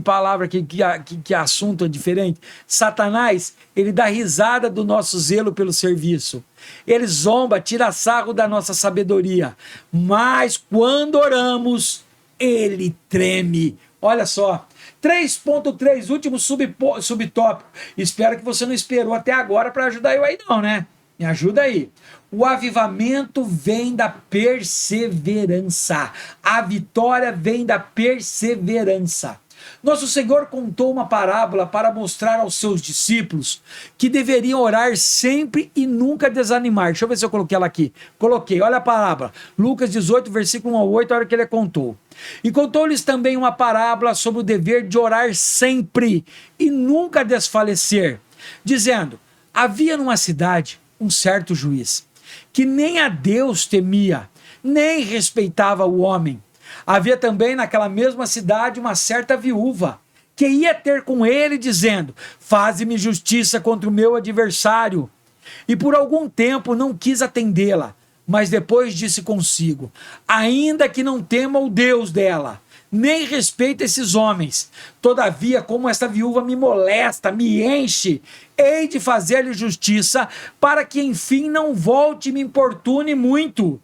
palavra, que assunto diferente. Satanás, ele dá risada do nosso zelo pelo serviço. Ele zomba, tira sarro da nossa sabedoria. Mas quando oramos, ele treme. Olha só. 3.3, último subtópico. Espero que você não esperou até agora para ajudar eu aí não, né? Me ajuda aí. O avivamento vem da perseverança. A vitória vem da perseverança. Nosso Senhor contou uma parábola para mostrar aos seus discípulos que deveriam orar sempre e nunca desanimar. Deixa eu ver se eu coloquei ela aqui. Coloquei, olha a parábola. Lucas 18, versículo 1 ao 8, a hora que ele contou. E contou-lhes também uma parábola sobre o dever de orar sempre e nunca desfalecer, dizendo: havia numa cidade um certo juiz, que nem a Deus temia, nem respeitava o homem. Havia também naquela mesma cidade uma certa viúva, que ia ter com ele, dizendo: faze-me justiça contra o meu adversário. E por algum tempo não quis atendê-la, mas depois disse consigo: ainda que não tema o Deus dela, nem respeita esses homens, todavia, como esta viúva me molesta, me enche, hei de fazer-lhe justiça, para que enfim não volte e me importune muito.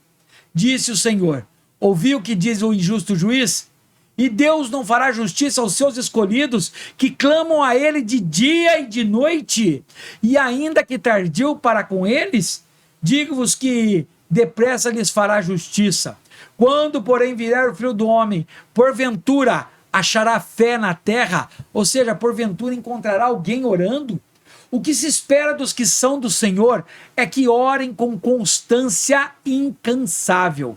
Disse o Senhor: ouviu o que diz o injusto juiz? E Deus não fará justiça aos seus escolhidos, que clamam a ele de dia e de noite? E ainda que tardio para com eles, digo-vos que depressa lhes fará justiça. Quando, porém, vier o Filho do Homem, porventura achará fé na terra? Ou seja, porventura encontrará alguém orando? O que se espera dos que são do Senhor é que orem com constância incansável.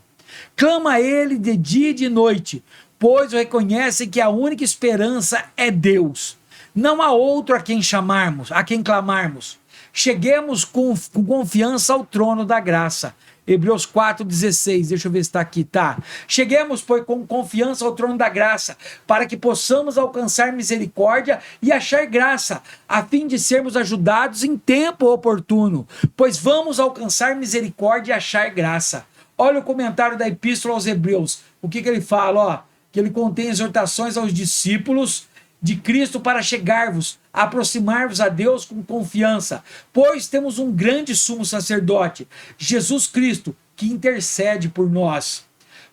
Clama a ele de dia e de noite, pois reconhecem que a única esperança é Deus. Não há outro a quem chamarmos, a quem clamarmos. Cheguemos com confiança ao trono da graça. Hebreus 4,16, deixa eu ver se está aqui, tá? Cheguemos, pois, com confiança ao trono da graça, para que possamos alcançar misericórdia e achar graça, a fim de sermos ajudados em tempo oportuno, pois vamos alcançar misericórdia e achar graça. Olha o comentário da Epístola aos Hebreus, o que ele fala, ó, que ele contém exortações aos discípulos de Cristo para chegar-vos, aproximar-vos a Deus com confiança, pois temos um grande sumo sacerdote, Jesus Cristo, que intercede por nós.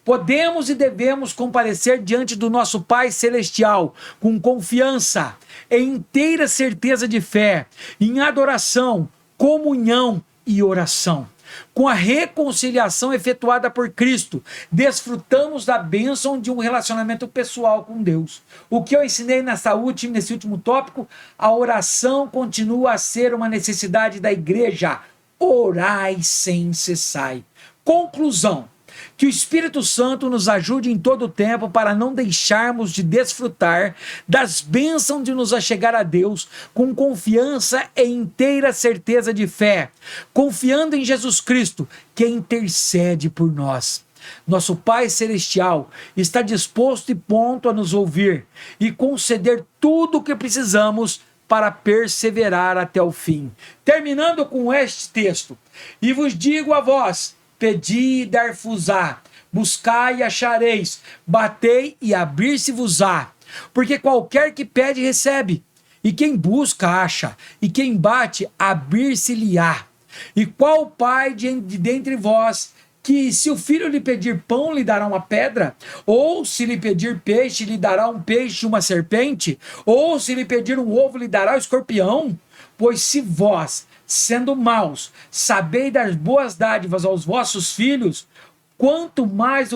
Podemos e devemos comparecer diante do nosso Pai Celestial com confiança, em inteira certeza de fé, em adoração, comunhão e oração. Com a reconciliação efetuada por Cristo, desfrutamos da bênção de um relacionamento pessoal com Deus. O que eu ensinei nesse último tópico, a oração continua a ser uma necessidade da igreja. Orai sem cessar. Conclusão: que o Espírito Santo nos ajude em todo o tempo para não deixarmos de desfrutar das bênçãos de nos achegar a Deus com confiança e inteira certeza de fé, confiando em Jesus Cristo, que intercede por nós. Nosso Pai Celestial está disposto e pronto a nos ouvir e conceder tudo o que precisamos para perseverar até o fim. Terminando com este texto: e vos digo a vós, pedi e dar-vos-á, buscai e achareis, batei e abrir-se-vos-á. Porque qualquer que pede, recebe, e quem busca, acha, e quem bate, abrir-se-lhe-á. E qual pai dentre vós, que se o filho lhe pedir pão, lhe dará uma pedra? Ou se lhe pedir peixe, lhe dará um peixe, uma serpente? Ou se lhe pedir um ovo, lhe dará o escorpião? Pois se vós, sendo maus, sabeis dar boas dádivas aos vossos filhos, quanto mais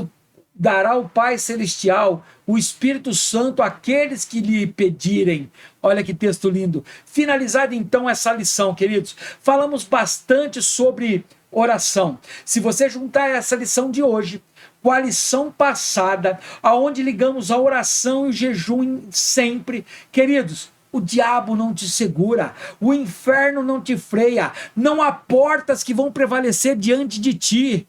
dará o Pai Celestial, o Espírito Santo, àqueles que lhe pedirem. Olha que texto lindo. Finalizada então essa lição, queridos, falamos bastante sobre oração. Se você juntar essa lição de hoje com a lição passada, aonde ligamos a oração e o jejum sempre, queridos, o diabo não te segura, o inferno não te freia, não há portas que vão prevalecer diante de ti.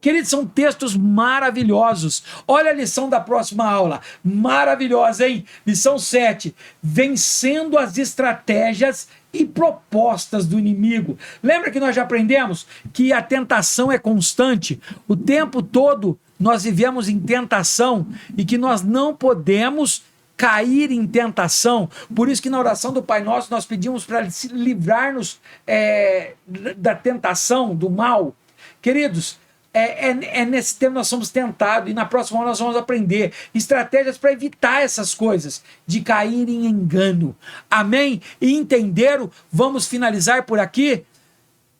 Queridos, são textos maravilhosos. Olha a lição da próxima aula, maravilhosa, hein? Lição 7, vencendo as estratégias e propostas do inimigo. Lembra que nós já aprendemos que a tentação é constante? O tempo todo nós vivemos em tentação e que nós não podemos cair em tentação. Por isso que na oração do Pai Nosso nós pedimos para livrar-nos da tentação, do mal. Queridos, nesse tempo nós somos tentados, e na próxima aula nós vamos aprender estratégias para evitar essas coisas, de cair em engano. Amém? E entenderam? Vamos finalizar por aqui.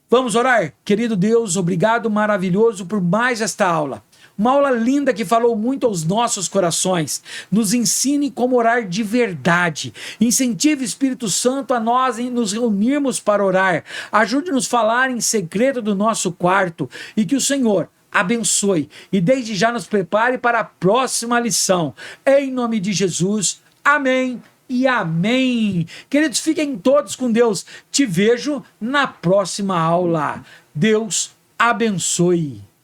Vamos orar? Querido Deus, obrigado maravilhoso por mais esta aula. Uma aula linda que falou muito aos nossos corações. Nos ensine como orar de verdade. Incentive o Espírito Santo a nós em nos reunirmos para orar. Ajude-nos a falar em segredo do nosso quarto. E que o Senhor abençoe. E desde já nos prepare para a próxima lição. Em nome de Jesus. Amém e amém. Queridos, fiquem todos com Deus. Te vejo na próxima aula. Deus abençoe.